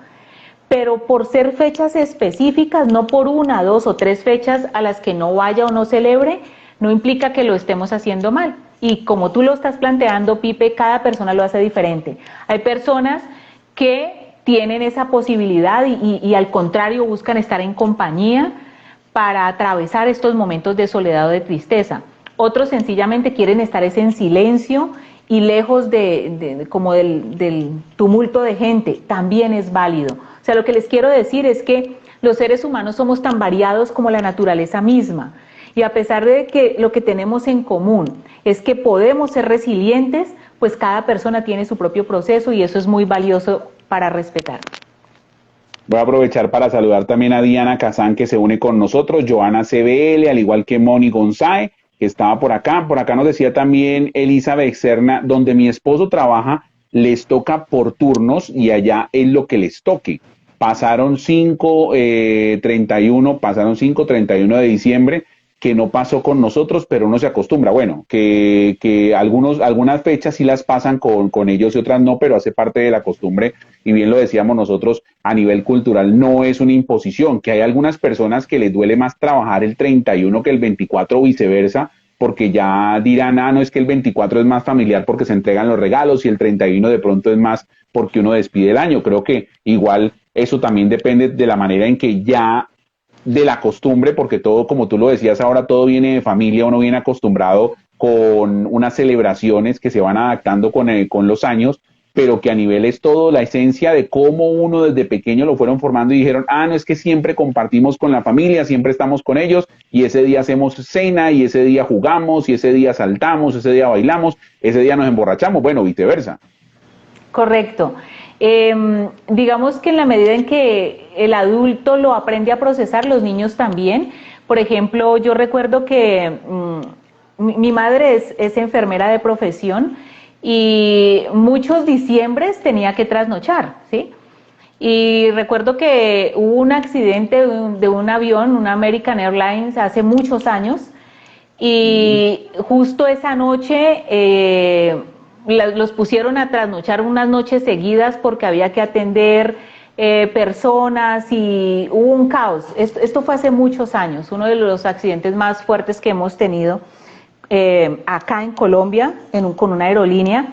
Pero por ser fechas específicas, no por 1, 2 o 3 fechas a las que no vaya o no celebre, no implica que lo estemos haciendo mal. Y como tú lo estás planteando, Pipe, cada persona lo hace diferente. Hay personas que tienen esa posibilidad y al contrario buscan estar en compañía para atravesar estos momentos de soledad o de tristeza. Otros sencillamente quieren estar en silencio y lejos como del tumulto de gente, también es válido. O sea, lo que les quiero decir es que los seres humanos somos tan variados como la naturaleza misma. Y a pesar de que lo que tenemos en común es que podemos ser resilientes, pues cada persona tiene su propio proceso y eso es muy valioso para respetar. Voy a aprovechar para saludar también a Diana Kazán, que se une con nosotros, Joana CBL, al igual que Moni González, que estaba por acá. Por acá nos decía también Elizabeth Serna, donde mi esposo trabaja, les toca por turnos y allá es lo que les toque. pasaron 5, 31 de diciembre, que no pasó con nosotros, pero uno se acostumbra. Bueno, que algunas fechas sí las pasan con ellos y otras no, pero hace parte de la costumbre, y bien lo decíamos nosotros, a nivel cultural no es una imposición, que hay algunas personas que les duele más trabajar el 31 que el 24 o viceversa, porque ya dirán, no, es que el 24 es más familiar porque se entregan los regalos y el 31 de pronto es más porque uno despide el año. Creo que igual eso también depende de la manera en que ya de la costumbre, porque todo, como tú lo decías ahora, todo viene de familia, uno viene acostumbrado con unas celebraciones que se van adaptando con los años, pero que a nivel es todo la esencia de cómo uno desde pequeño lo fueron formando y dijeron, no es que siempre compartimos con la familia, siempre estamos con ellos y ese día hacemos cena y ese día jugamos y ese día saltamos, ese día bailamos, ese día nos emborrachamos, bueno, viceversa. Correcto. Digamos que en la medida en que el adulto lo aprende a procesar, los niños también. Por ejemplo, yo recuerdo que mi madre es enfermera de profesión y muchos diciembres tenía que trasnochar, ¿sí? Y recuerdo que hubo un accidente de un avión, un American Airlines, hace muchos años, y justo esa noche los pusieron a trasnochar unas noches seguidas porque había que atender personas y hubo un caos. Esto fue hace muchos años, uno de los accidentes más fuertes que hemos tenido acá en Colombia con una aerolínea.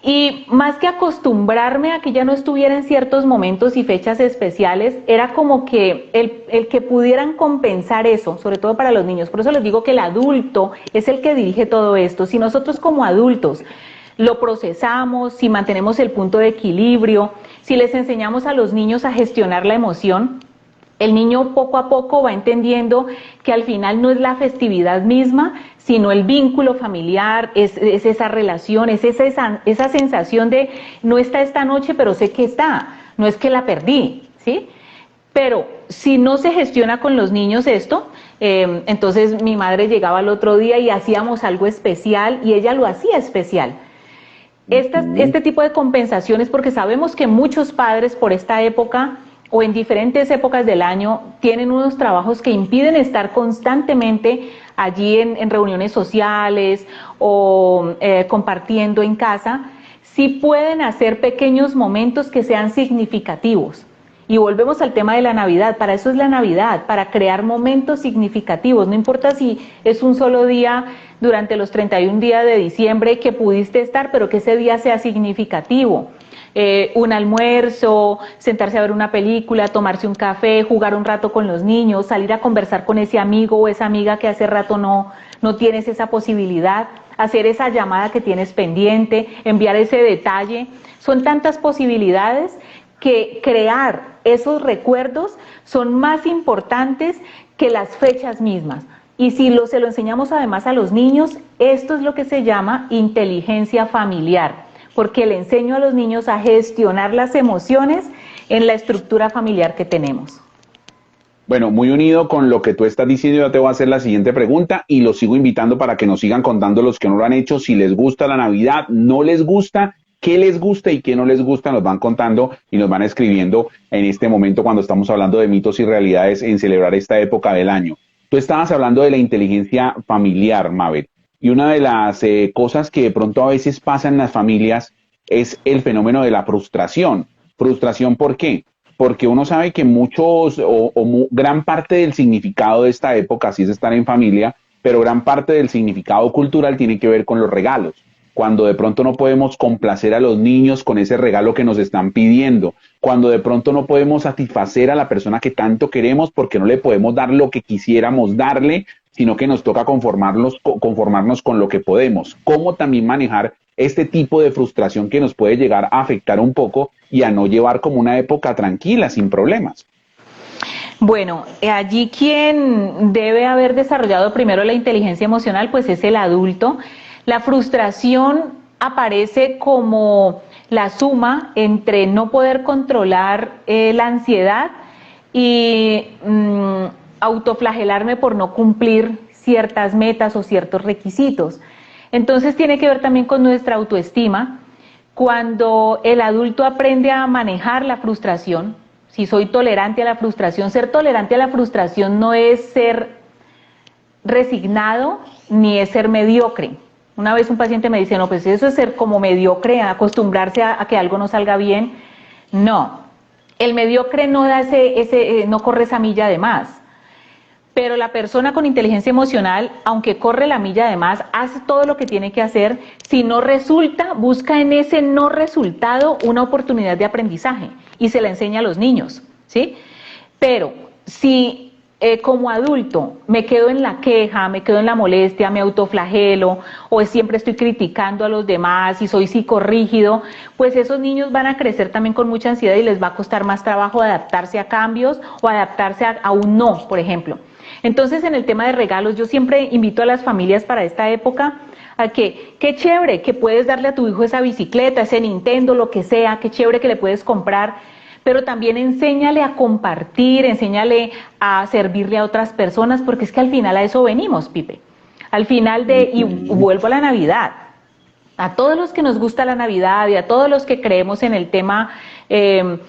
Y más que acostumbrarme a que ya no estuviera en ciertos momentos y fechas especiales, era como que el que pudieran compensar eso, sobre todo para los niños. Por eso les digo que el adulto es el que dirige todo esto. Si nosotros como adultos lo procesamos, si mantenemos el punto de equilibrio, si les enseñamos a los niños a gestionar la emoción, el niño poco a poco va entendiendo que al final no es la festividad misma, sino el vínculo familiar, es esa relación, es esa sensación de no está esta noche, pero sé que está, no es que la perdí, ¿sí? Pero si no se gestiona con los niños esto, entonces mi madre llegaba al otro día y hacíamos algo especial y ella lo hacía especial. Este tipo de compensaciones, porque sabemos que muchos padres por esta época o en diferentes épocas del año tienen unos trabajos que impiden estar constantemente allí en reuniones sociales o compartiendo en casa, sí pueden hacer pequeños momentos que sean significativos. Y volvemos al tema de la Navidad, para eso es la Navidad, para crear momentos significativos, no importa si es un solo día durante los 31 días de diciembre que pudiste estar, pero que ese día sea significativo. Un almuerzo, sentarse a ver una película, tomarse un café, jugar un rato con los niños, salir a conversar con ese amigo o esa amiga que hace rato no tienes esa posibilidad, hacer esa llamada que tienes pendiente, enviar ese detalle. Son tantas posibilidades que crear esos recuerdos son más importantes que las fechas mismas. Y si se lo enseñamos además a los niños, esto es lo que se llama inteligencia familiar, porque le enseño a los niños a gestionar las emociones en la estructura familiar que tenemos. Bueno, muy unido con lo que tú estás diciendo, yo te voy a hacer la siguiente pregunta y los sigo invitando para que nos sigan contando los que no lo han hecho, si les gusta la Navidad, no les gusta, qué les gusta y qué no les gusta, nos van contando y nos van escribiendo en este momento cuando estamos hablando de mitos y realidades en celebrar esta época del año. Tú estabas hablando de la inteligencia familiar, Mabel, y una de las cosas que de pronto a veces pasa en las familias es el fenómeno de la frustración. ¿Frustración por qué? Porque uno sabe que gran parte del significado de esta época sí es estar en familia, pero gran parte del significado cultural tiene que ver con los regalos. Cuando de pronto no podemos complacer a los niños con ese regalo que nos están pidiendo, cuando de pronto no podemos satisfacer a la persona que tanto queremos porque no le podemos dar lo que quisiéramos darle, sino que nos toca conformarnos con lo que podemos. ¿Cómo también manejar este tipo de frustración que nos puede llegar a afectar un poco y a no llevar como una época tranquila, sin problemas? Bueno, allí quien debe haber desarrollado primero la inteligencia emocional, pues es el adulto. La frustración aparece como la suma entre no poder controlar la ansiedad y autoflagelarme por no cumplir ciertas metas o ciertos requisitos. Entonces tiene que ver también con nuestra autoestima. Cuando el adulto aprende a manejar la frustración, si soy tolerante a la frustración. Ser tolerante a la frustración no es ser resignado ni es ser mediocre. Una vez un paciente me dice, no, pues eso es ser como mediocre, acostumbrarse a que algo no salga bien. No, el mediocre no da no corre esa milla de más. Pero la persona con inteligencia emocional, aunque corre la milla de más, hace todo lo que tiene que hacer. Si no resulta, busca en ese no resultado una oportunidad de aprendizaje y se la enseña a los niños, ¿sí? Pero si como adulto me quedo en la queja, me quedo en la molestia, me autoflagelo o siempre estoy criticando a los demás y soy psicorrígido, pues esos niños van a crecer también con mucha ansiedad y les va a costar más trabajo adaptarse a cambios o adaptarse a un no, por ejemplo. Entonces, en el tema de regalos, yo siempre invito a las familias para esta época a que, qué chévere que puedes darle a tu hijo esa bicicleta, ese Nintendo, lo que sea, qué chévere que le puedes comprar, pero también enséñale a compartir, enséñale a servirle a otras personas, porque es que al final a eso venimos, Pipe. Al final y vuelvo a la Navidad. A todos los que nos gusta la Navidad y a todos los que creemos en el tema de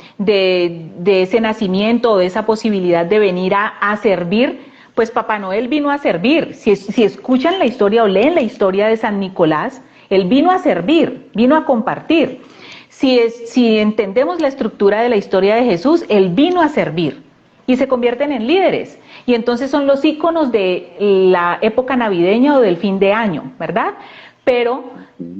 ese nacimiento o de esa posibilidad de venir a servir, pues Papá Noel vino a servir. Si escuchan la historia o leen la historia de San Nicolás, él vino a servir, vino a compartir. Si entendemos la estructura de la historia de Jesús, él vino a servir y se convierten en líderes. Y entonces son los íconos de la época navideña o del fin de año, ¿verdad? Pero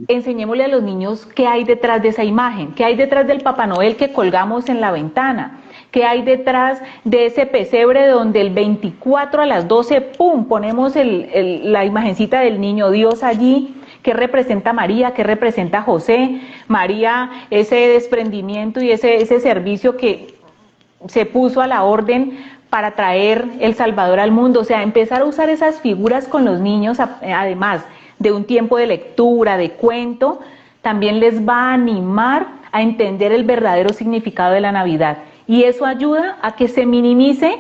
enseñémosle a los niños qué hay detrás de esa imagen, qué hay detrás del Papá Noel que colgamos en la ventana, qué hay detrás de ese pesebre donde el 24 a las 12, ¡pum!, ponemos la imagencita del niño Dios allí. ¿Qué representa María? ¿Qué representa José? María, ese desprendimiento y ese servicio que se puso a la orden para traer el Salvador al mundo. O sea, empezar a usar esas figuras con los niños, además de un tiempo de lectura, de cuento, también les va a animar a entender el verdadero significado de la Navidad. Y eso ayuda a que se minimice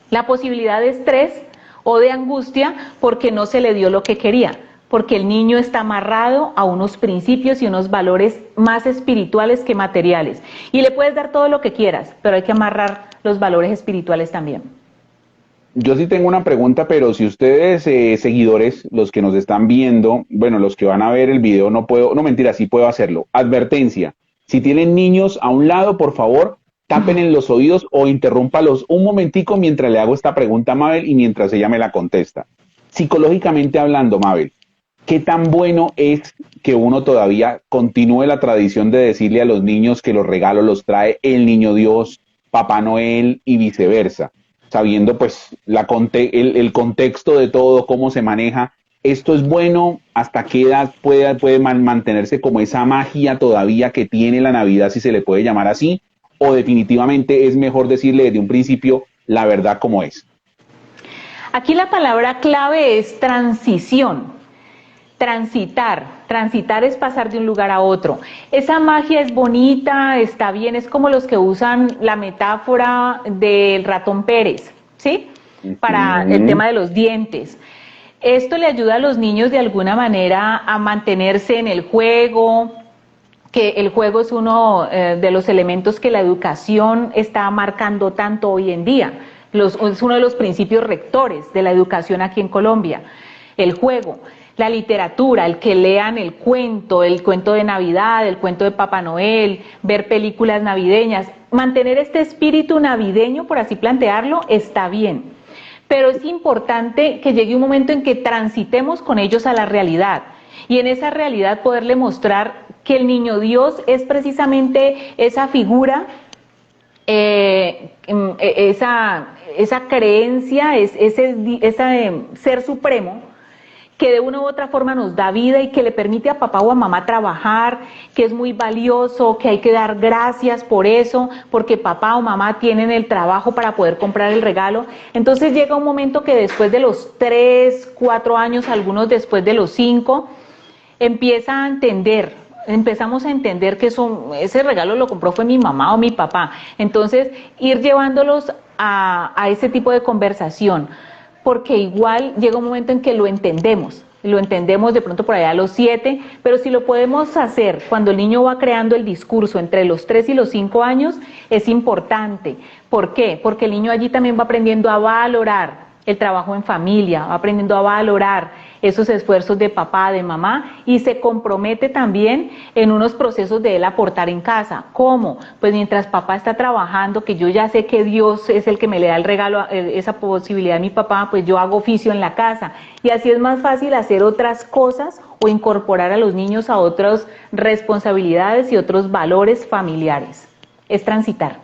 la posibilidad de estrés o de angustia porque no se le dio lo que quería. Porque el niño está amarrado a unos principios y unos valores más espirituales que materiales. Y le puedes dar todo lo que quieras, pero hay que amarrar los valores espirituales también. Yo sí tengo una pregunta, pero si ustedes, seguidores, los que nos están viendo, bueno, los que van a ver el video, no mentira, sí puedo hacerlo. Advertencia, si tienen niños a un lado, por favor, tapen en los oídos o interrúmpalos un momentico mientras le hago esta pregunta a Mabel y mientras ella me la contesta. Psicológicamente hablando, Mabel, ¿qué tan bueno es que uno todavía continúe la tradición de decirle a los niños que los regalos los trae el Niño Dios, Papá Noel y viceversa? Sabiendo pues el contexto de todo, cómo se maneja. ¿Esto es bueno? ¿Hasta qué edad puede mantenerse como esa magia todavía que tiene la Navidad, si se le puede llamar así? ¿O definitivamente es mejor decirle desde un principio la verdad como es? Aquí la palabra clave es transición. Transitar es pasar de un lugar a otro. Esa magia es bonita, está bien, es como los que usan la metáfora del ratón Pérez, ¿sí? Para el tema de los dientes. Esto le ayuda a los niños de alguna manera a mantenerse en el juego, que el juego es uno de los elementos que la educación está marcando tanto hoy en día. Es uno de los principios rectores de la educación aquí en Colombia, el juego. La literatura, el que lean el cuento de Navidad, el cuento de Papá Noel, ver películas navideñas, mantener este espíritu navideño, por así plantearlo, está bien. Pero es importante que llegue un momento en que transitemos con ellos a la realidad y en esa realidad poderle mostrar que el Niño Dios es precisamente esa figura, esa creencia, ese ser supremo, que de una u otra forma nos da vida y que le permite a papá o a mamá trabajar, que es muy valioso, que hay que dar gracias por eso, porque papá o mamá tienen el trabajo para poder comprar el regalo. Entonces llega un momento que después de los 3, 4 años, algunos después de los 5, empezamos a entender que ese regalo lo compró fue mi mamá o mi papá. Entonces ir llevándolos a ese tipo de conversación, porque igual llega un momento en que lo entendemos lo entendemos de pronto por allá a los 7, pero si lo podemos hacer cuando el niño va creando el discurso entre los 3 y los 5 años, es importante. ¿Por qué? Porque el niño allí también va aprendiendo a valorar el trabajo en familia, va aprendiendo a valorar esos esfuerzos de papá, de mamá, y se compromete también en unos procesos de él aportar en casa. ¿Cómo? Pues mientras papá está trabajando, que yo ya sé que Dios es el que me le da el regalo, esa posibilidad a mi papá, pues yo hago oficio en la casa. Y así es más fácil hacer otras cosas o incorporar a los niños a otras responsabilidades y otros valores familiares. Es transitar.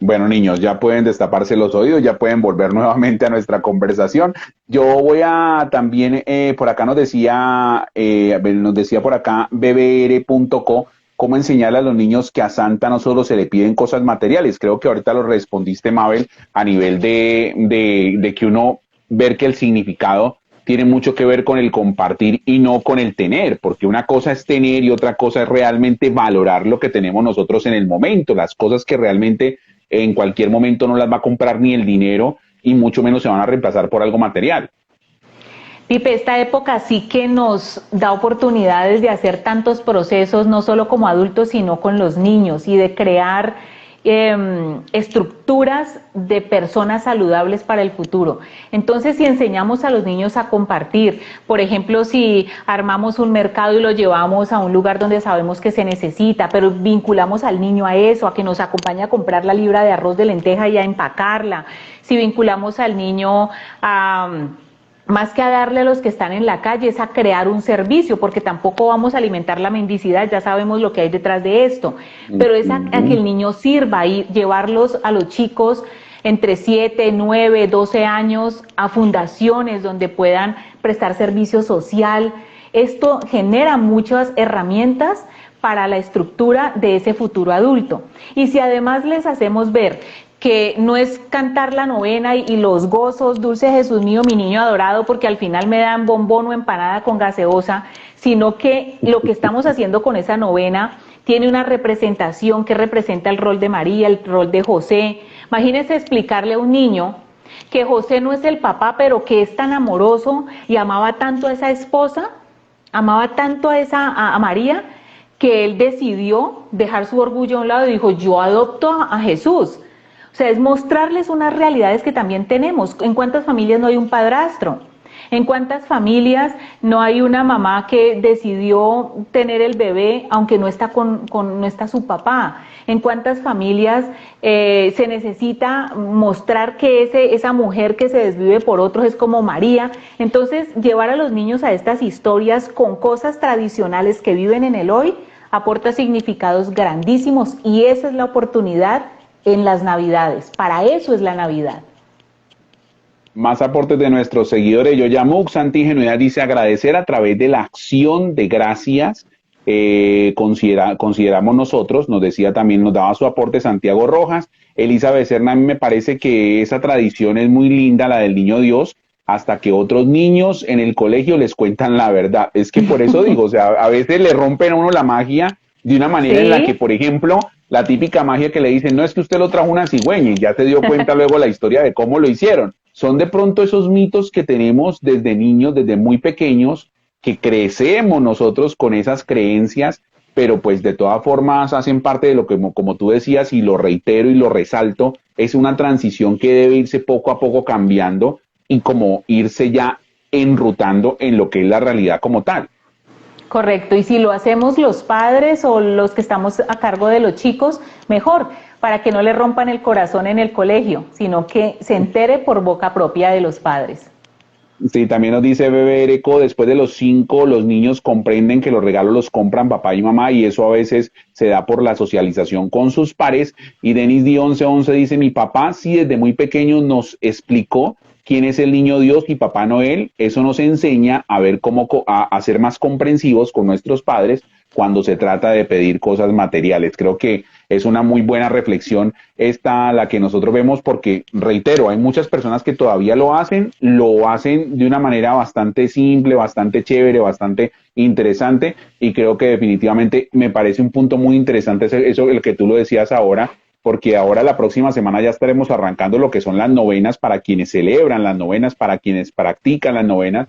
Bueno, niños, ya pueden destaparse los oídos, ya pueden volver nuevamente a nuestra conversación. Yo voy a también, por acá nos decía por acá bbr.co, cómo enseñarle a los niños que a Santa no solo se le piden cosas materiales. Creo que ahorita lo respondiste, Mabel, a nivel de que uno ver que el significado tiene mucho que ver con el compartir y no con el tener, porque una cosa es tener y otra cosa es realmente valorar lo que tenemos nosotros en el momento, las cosas que realmente en cualquier momento no las va a comprar ni el dinero y mucho menos se van a reemplazar por algo material. Pipe, esta época sí que nos da oportunidades de hacer tantos procesos, no solo como adultos, sino con los niños, y de crear estructuras de personas saludables para el futuro. Entonces, si enseñamos a los niños a compartir, por ejemplo, si armamos un mercado y lo llevamos a un lugar donde sabemos que se necesita, pero vinculamos al niño a eso, a que nos acompañe a comprar la libra de arroz de lenteja y a empacarla, si vinculamos al niño a más que a darle a los que están en la calle, es a crear un servicio, porque tampoco vamos a alimentar la mendicidad, ya sabemos lo que hay detrás de esto, pero es a que el niño sirva y llevarlos a los chicos entre 7, 9, 12 años a fundaciones donde puedan prestar servicio social. Esto genera muchas herramientas para la estructura de ese futuro adulto. Y si además les hacemos ver que no es cantar la novena y los gozos, dulce Jesús mío, mi niño adorado, porque al final me dan bombón o empanada con gaseosa, sino que lo que estamos haciendo con esa novena tiene una representación que representa el rol de María, el rol de José. Imagínense explicarle a un niño que José no es el papá, pero que es tan amoroso y amaba tanto a esa esposa, amaba tanto a María, que él decidió dejar su orgullo a un lado y dijo, yo adopto a Jesús. O sea, es mostrarles unas realidades que también tenemos. ¿En cuántas familias no hay un padrastro? ¿En cuántas familias no hay una mamá que decidió tener el bebé aunque no está no está su papá? ¿En cuántas familias se necesita mostrar que esa mujer que se desvive por otros es como María? Entonces, llevar a los niños a estas historias con cosas tradicionales que viven en el hoy aporta significados grandísimos, y esa es la oportunidad en las Navidades. Para eso es la Navidad. Más aportes de nuestros seguidores. Yoyamuk Santi Genuidad dice agradecer a través de la acción de gracias. Consideramos nosotros, nos decía también, nos daba su aporte Santiago Rojas. Elisa Becerna, a mí me parece que esa tradición es muy linda, la del niño Dios, hasta que otros niños en el colegio les cuentan la verdad. Es que por eso digo, o sea, a veces le rompen a uno la magia de una manera en la que, por ejemplo, la típica magia que le dicen, no es que usted lo trajo una cigüeña y ya se dio cuenta luego la historia de cómo lo hicieron. Son de pronto esos mitos que tenemos desde niños, desde muy pequeños, que crecemos nosotros con esas creencias, pero pues de todas formas hacen parte de lo que, como tú decías, y lo reitero y lo resalto, es una transición que debe irse poco a poco cambiando y como irse ya enrutando en lo que es la realidad como tal. Correcto, y si lo hacemos los padres o los que estamos a cargo de los chicos, mejor, para que no le rompan el corazón en el colegio, sino que se entere por boca propia de los padres. Sí, también nos dice Bebe Ereco, después de los 5, los niños comprenden que los regalos los compran papá y mamá, y eso a veces se da por la socialización con sus pares. Y Denis Di 1111 dice, mi papá sí desde muy pequeño nos explicó quién es el niño Dios y Papá Noel. Eso nos enseña a ver a ser más comprensivos con nuestros padres cuando se trata de pedir cosas materiales. Creo que es una muy buena reflexión esta la que nosotros vemos, porque, reitero, hay muchas personas que todavía lo hacen de una manera bastante simple, bastante chévere, bastante interesante, y creo que definitivamente me parece un punto muy interesante eso el que tú lo decías ahora, porque ahora la próxima semana ya estaremos arrancando lo que son las novenas para quienes celebran las novenas, para quienes practican las novenas,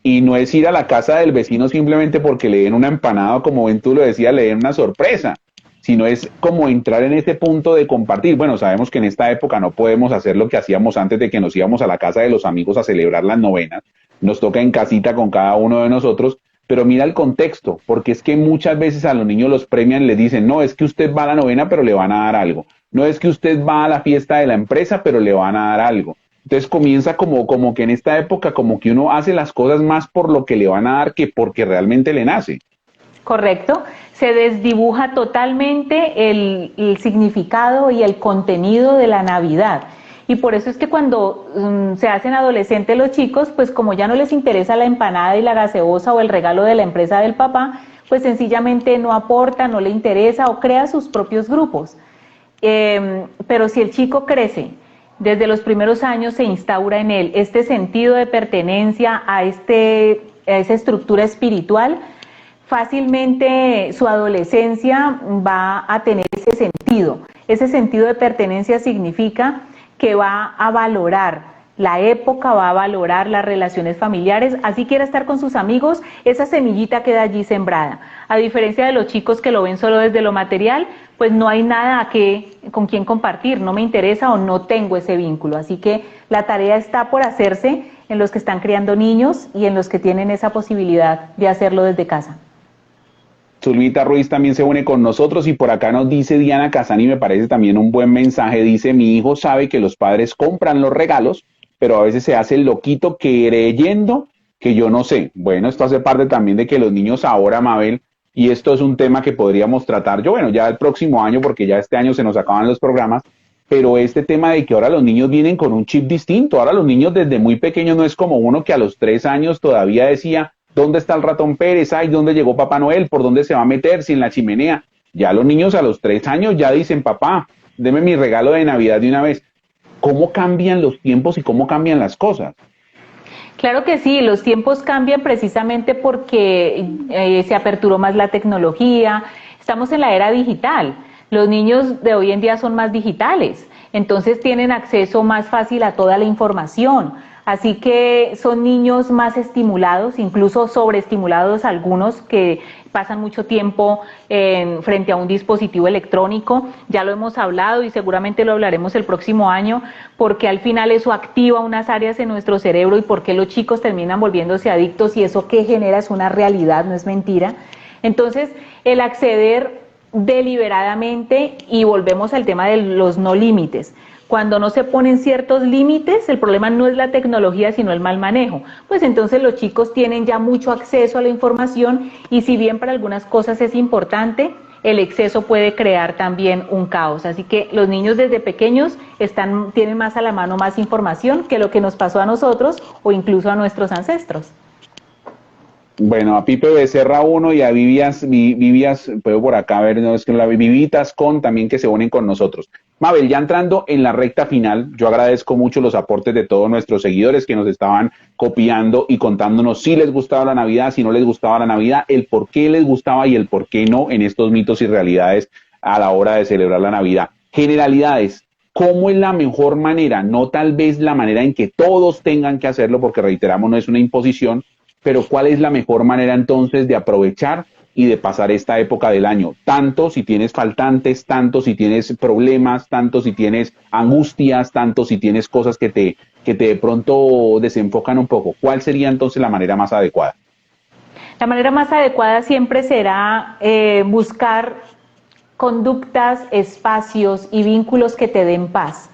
y no es ir a la casa del vecino simplemente porque le den una empanada, o como ven tú lo decías, le den una sorpresa, sino es como entrar en ese punto de compartir. Bueno, sabemos que en esta época no podemos hacer lo que hacíamos antes de que nos íbamos a la casa de los amigos a celebrar las novenas, nos toca en casita con cada uno de nosotros, pero mira el contexto, porque es que muchas veces a los niños los premian, les dicen, no, es que usted va a la novena, pero le van a dar algo, no es que usted va a la fiesta de la empresa, pero le van a dar algo. Entonces comienza como que en esta época como que uno hace las cosas más por lo que le van a dar que porque realmente le nace. Correcto, se desdibuja totalmente el significado y el contenido de la Navidad. Y por eso es que cuando se hacen adolescentes los chicos, pues como ya no les interesa la empanada y la gaseosa o el regalo de la empresa del papá, pues sencillamente no aporta, no le interesa o crea sus propios grupos. Pero si el chico crece, desde los primeros años se instaura en él este sentido de pertenencia a esa estructura espiritual, fácilmente su adolescencia va a tener ese sentido. Ese sentido de pertenencia significa que va a valorar la época, va a valorar las relaciones familiares, así quiera estar con sus amigos, esa semillita queda allí sembrada. A diferencia de los chicos que lo ven solo desde lo material, pues no hay nada con quien compartir, no me interesa o no tengo ese vínculo. Así que la tarea está por hacerse en los que están criando niños y en los que tienen esa posibilidad de hacerlo desde casa. Zulmita Ruiz también se une con nosotros y por acá nos dice Diana Casani, me parece también un buen mensaje, dice, mi hijo sabe que los padres compran los regalos, pero a veces se hace el loquito creyendo que yo no sé. Bueno, esto hace parte también de que los niños ahora, Mabel, y esto es un tema que podríamos tratar yo, bueno, ya el próximo año, porque ya este año se nos acaban los programas, pero este tema de que ahora los niños vienen con un chip distinto, ahora los niños desde muy pequeños no es como uno que a los 3 años todavía decía, ¿dónde está el ratón Pérez? Ay, ¿dónde llegó Papá Noel? ¿Por dónde se va a meter? Si en la chimenea. Ya los niños a los 3 años ya dicen, papá, deme mi regalo de Navidad de una vez. ¿Cómo cambian los tiempos y cómo cambian las cosas? Claro que sí, los tiempos cambian precisamente porque se aperturó más la tecnología, estamos en la era digital, los niños de hoy en día son más digitales, entonces tienen acceso más fácil a toda la información, así que son niños más estimulados, incluso sobreestimulados algunos que pasan mucho tiempo frente a un dispositivo electrónico, ya lo hemos hablado y seguramente lo hablaremos el próximo año, porque al final eso activa unas áreas en nuestro cerebro y por qué los chicos terminan volviéndose adictos y eso que genera es una realidad, no es mentira. Entonces, el acceder deliberadamente, y volvemos al tema de los no límites. Cuando no se ponen ciertos límites, el problema no es la tecnología, sino el mal manejo. Pues entonces los chicos tienen ya mucho acceso a la información y si bien para algunas cosas es importante, el exceso puede crear también un caos. Así que los niños desde pequeños tienen más a la mano más información que lo que nos pasó a nosotros o incluso a nuestros ancestros. Bueno, a Pipe Becerra 1 y a Vivias, puedo por acá ver, no es que la Vivitas con también que se unen con nosotros. Mabel, ya entrando en la recta final, yo agradezco mucho los aportes de todos nuestros seguidores que nos estaban copiando y contándonos si les gustaba la Navidad, si no les gustaba la Navidad, el por qué les gustaba y el por qué no en estos mitos y realidades a la hora de celebrar la Navidad. Generalidades, ¿cómo es la mejor manera? No tal vez la manera en que todos tengan que hacerlo, porque reiteramos, no es una imposición, pero ¿cuál es la mejor manera entonces de aprovechar y de pasar esta época del año? Tanto si tienes faltantes, tanto si tienes problemas, tanto si tienes angustias, tanto si tienes cosas que te de pronto desenfocan un poco. ¿Cuál sería entonces la manera más adecuada? La manera más adecuada siempre será buscar conductas, espacios y vínculos que te den paz,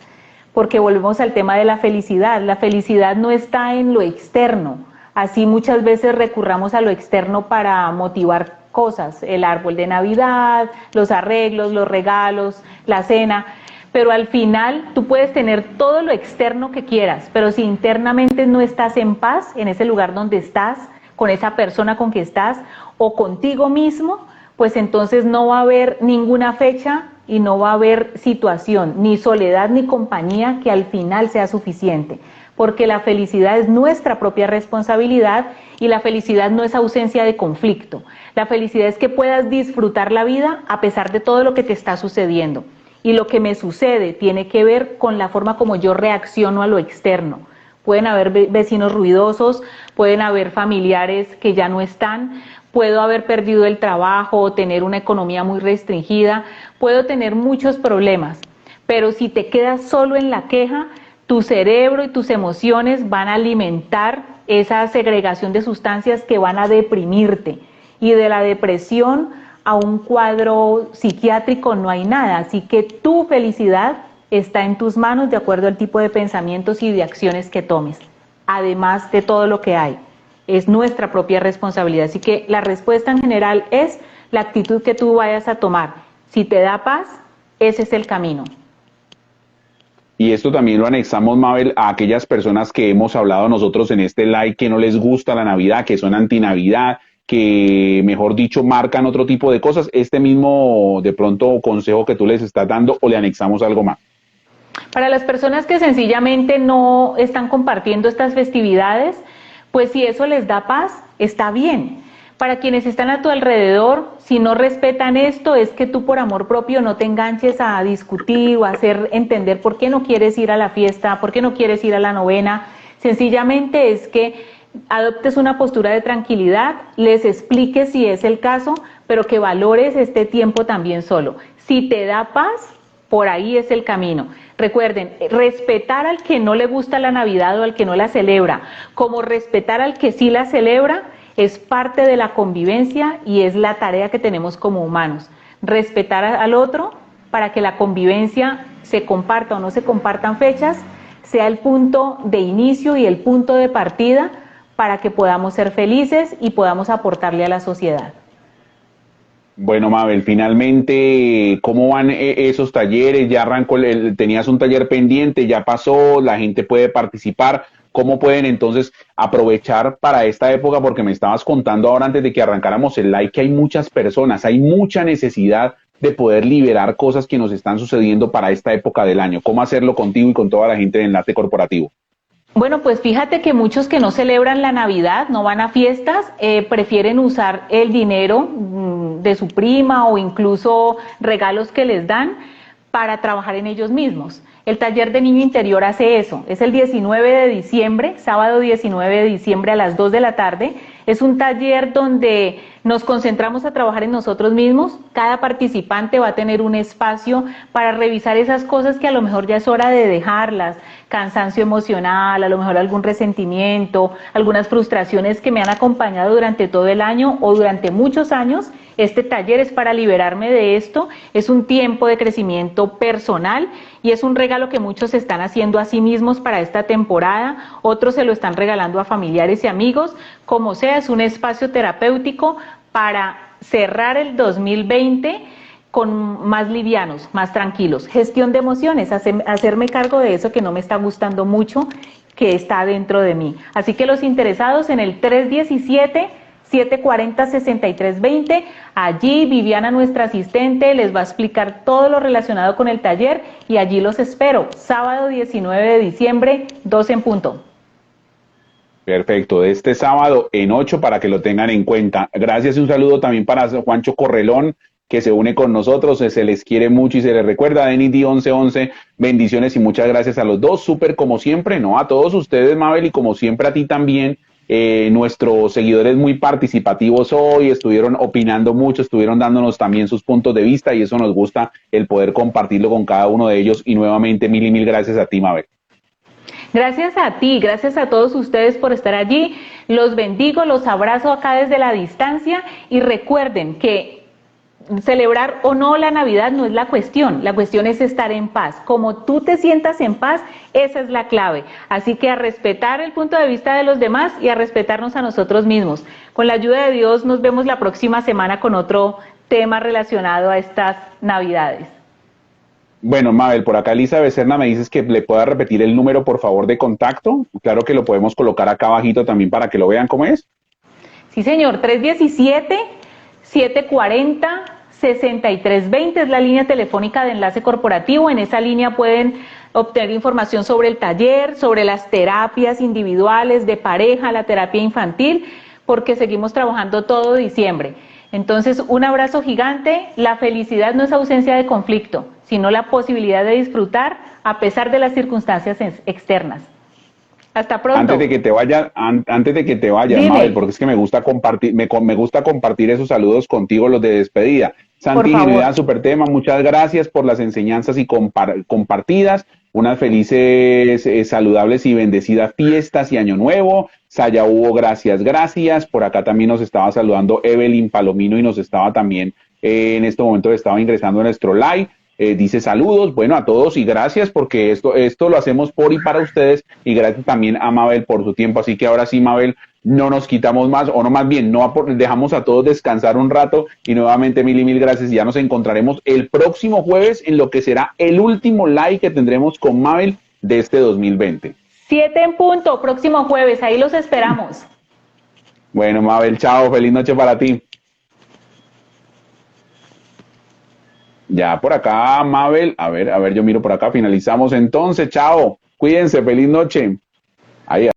porque volvemos al tema de la felicidad. La felicidad no está en lo externo. Así muchas veces recurramos a lo externo para motivar cosas, el árbol de Navidad, los arreglos, los regalos, la cena, pero al final tú puedes tener todo lo externo que quieras, pero si internamente no estás en paz en ese lugar donde estás, con esa persona con que estás o contigo mismo, pues entonces no va a haber ninguna fecha y no va a haber situación, ni soledad ni compañía que al final sea suficiente. Porque la felicidad es nuestra propia responsabilidad y la felicidad no es ausencia de conflicto. La felicidad es que puedas disfrutar la vida a pesar de todo lo que te está sucediendo. Y lo que me sucede tiene que ver con la forma como yo reacciono a lo externo. Pueden haber vecinos ruidosos, pueden haber familiares que ya no están, puedo haber perdido el trabajo o tener una economía muy restringida, puedo tener muchos problemas, pero si te quedas solo en la queja, tu cerebro y tus emociones van a alimentar esa segregación de sustancias que van a deprimirte, y de la depresión a un cuadro psiquiátrico no hay nada, así que tu felicidad está en tus manos de acuerdo al tipo de pensamientos y de acciones que tomes, además de todo lo que hay. Es nuestra propia responsabilidad, así que la respuesta en general es la actitud que tú vayas a tomar. Si te da paz, ese es el camino. Y esto también lo anexamos, Mabel, a aquellas personas que hemos hablado nosotros en este live que no les gusta la Navidad, que son anti-Navidad, que mejor dicho marcan otro tipo de cosas. Este mismo de pronto consejo que tú les estás dando, o le anexamos algo más. Para las personas que sencillamente no están compartiendo estas festividades, pues si eso les da paz, está bien. Para quienes están a tu alrededor, si no respetan esto, es que tú por amor propio no te enganches a discutir o a hacer entender por qué no quieres ir a la fiesta, por qué no quieres ir a la novena. Sencillamente es que adoptes una postura de tranquilidad, les expliques si es el caso, pero que valores este tiempo también solo. Si te da paz, por ahí es el camino. Recuerden, respetar al que no le gusta la Navidad o al que no la celebra, como respetar al que sí la celebra, es parte de la convivencia y es la tarea que tenemos como humanos. Respetar al otro para que la convivencia se comparta o no se compartan fechas, sea el punto de inicio y el punto de partida para que podamos ser felices y podamos aportarle a la sociedad. Bueno, Mabel, finalmente, ¿cómo van esos talleres? Ya arrancó, tenías un taller pendiente, ya pasó, la gente puede participar. ¿Cómo pueden entonces aprovechar para esta época? Porque me estabas contando ahora antes de que arrancáramos el live que hay muchas personas, hay mucha necesidad de poder liberar cosas que nos están sucediendo para esta época del año. ¿Cómo hacerlo contigo y con toda la gente de Enlace Corporativo? Bueno, pues fíjate que muchos que no celebran la Navidad, no van a fiestas, prefieren usar el dinero de su prima o incluso regalos que les dan para trabajar en ellos mismos. El taller de niño interior hace eso, es el 19 de diciembre, sábado 19 de diciembre a las 2 de la tarde. Es un taller donde nos concentramos a trabajar en nosotros mismos. Cada participante va a tener un espacio para revisar esas cosas que a lo mejor ya es hora de dejarlas, cansancio emocional, a lo mejor algún resentimiento, algunas frustraciones que me han acompañado durante todo el año o durante muchos años. Este taller es para liberarme de esto, es un tiempo de crecimiento personal y es un regalo que muchos están haciendo a sí mismos para esta temporada, otros se lo están regalando a familiares y amigos, como sea, es un espacio terapéutico para cerrar el 2020 con más livianos, más tranquilos. Gestión de emociones, hacerme cargo de eso que no me está gustando mucho, que está dentro de mí. Así que los interesados en el 317-740-6320, allí Viviana, nuestra asistente, les va a explicar todo lo relacionado con el taller y allí los espero, sábado 19 de diciembre, 12 en punto. Perfecto, de este sábado en 8 para que lo tengan en cuenta. Gracias y un saludo también para Juancho Correlón, que se une con nosotros, se les quiere mucho y se les recuerda. Denis D 1111, bendiciones y muchas gracias a los dos, súper como siempre, ¿no? A todos ustedes, Mabel, y como siempre a ti también. Nuestros seguidores muy participativos hoy, estuvieron opinando mucho, estuvieron dándonos también sus puntos de vista y eso nos gusta el poder compartirlo con cada uno de ellos. Y nuevamente mil y mil gracias a ti, Mabel. Gracias a ti, gracias a todos ustedes por estar allí. Los bendigo, los abrazo acá desde la distancia y recuerden que celebrar o no la Navidad no es la cuestión es estar en paz. Como tú te sientas en paz, esa es la clave. Así que a respetar el punto de vista de los demás y a respetarnos a nosotros mismos. Con la ayuda de Dios nos vemos la próxima semana con otro tema relacionado a estas Navidades. Bueno, Mabel, por acá Elisa Becerna me dices que le pueda repetir el número, por favor, de contacto. Claro que lo podemos colocar acá abajito también para que lo vean cómo es. Sí, señor, 317-740-6320 es la línea telefónica de Enlace Corporativo. En esa línea pueden obtener información sobre el taller, sobre las terapias individuales, de pareja, la terapia infantil, porque seguimos trabajando todo diciembre. Entonces, un abrazo gigante. La felicidad no es ausencia de conflicto, sino la posibilidad de disfrutar a pesar de las circunstancias externas. Hasta pronto. Antes de que te vayas, Dime, Mabel, porque es que me gusta compartir, me gusta compartir esos saludos contigo, los de despedida. por Santi favor. Ingenuidad, super tema, muchas gracias por las enseñanzas y compartidas. Unas felices, saludables y bendecidas fiestas y año nuevo. Saya Hugo, gracias, gracias. Por acá también nos estaba saludando Evelyn Palomino y nos estaba también, en este momento estaba ingresando a nuestro live. Dice saludos, bueno, a todos y gracias porque esto lo hacemos por y para ustedes y gracias también a Mabel por su tiempo. Así que ahora sí, Mabel, no nos quitamos más, o no más bien, no dejamos a todos descansar un rato y nuevamente mil y mil gracias y ya nos encontraremos el próximo jueves en lo que será el último live que tendremos con Mabel de este 2020. 7 en punto, próximo jueves, ahí los esperamos. Bueno, Mabel, chao, feliz noche para ti. Ya por acá, Mabel, a ver, yo miro por acá, finalizamos entonces, chao, cuídense, feliz noche. Ahí.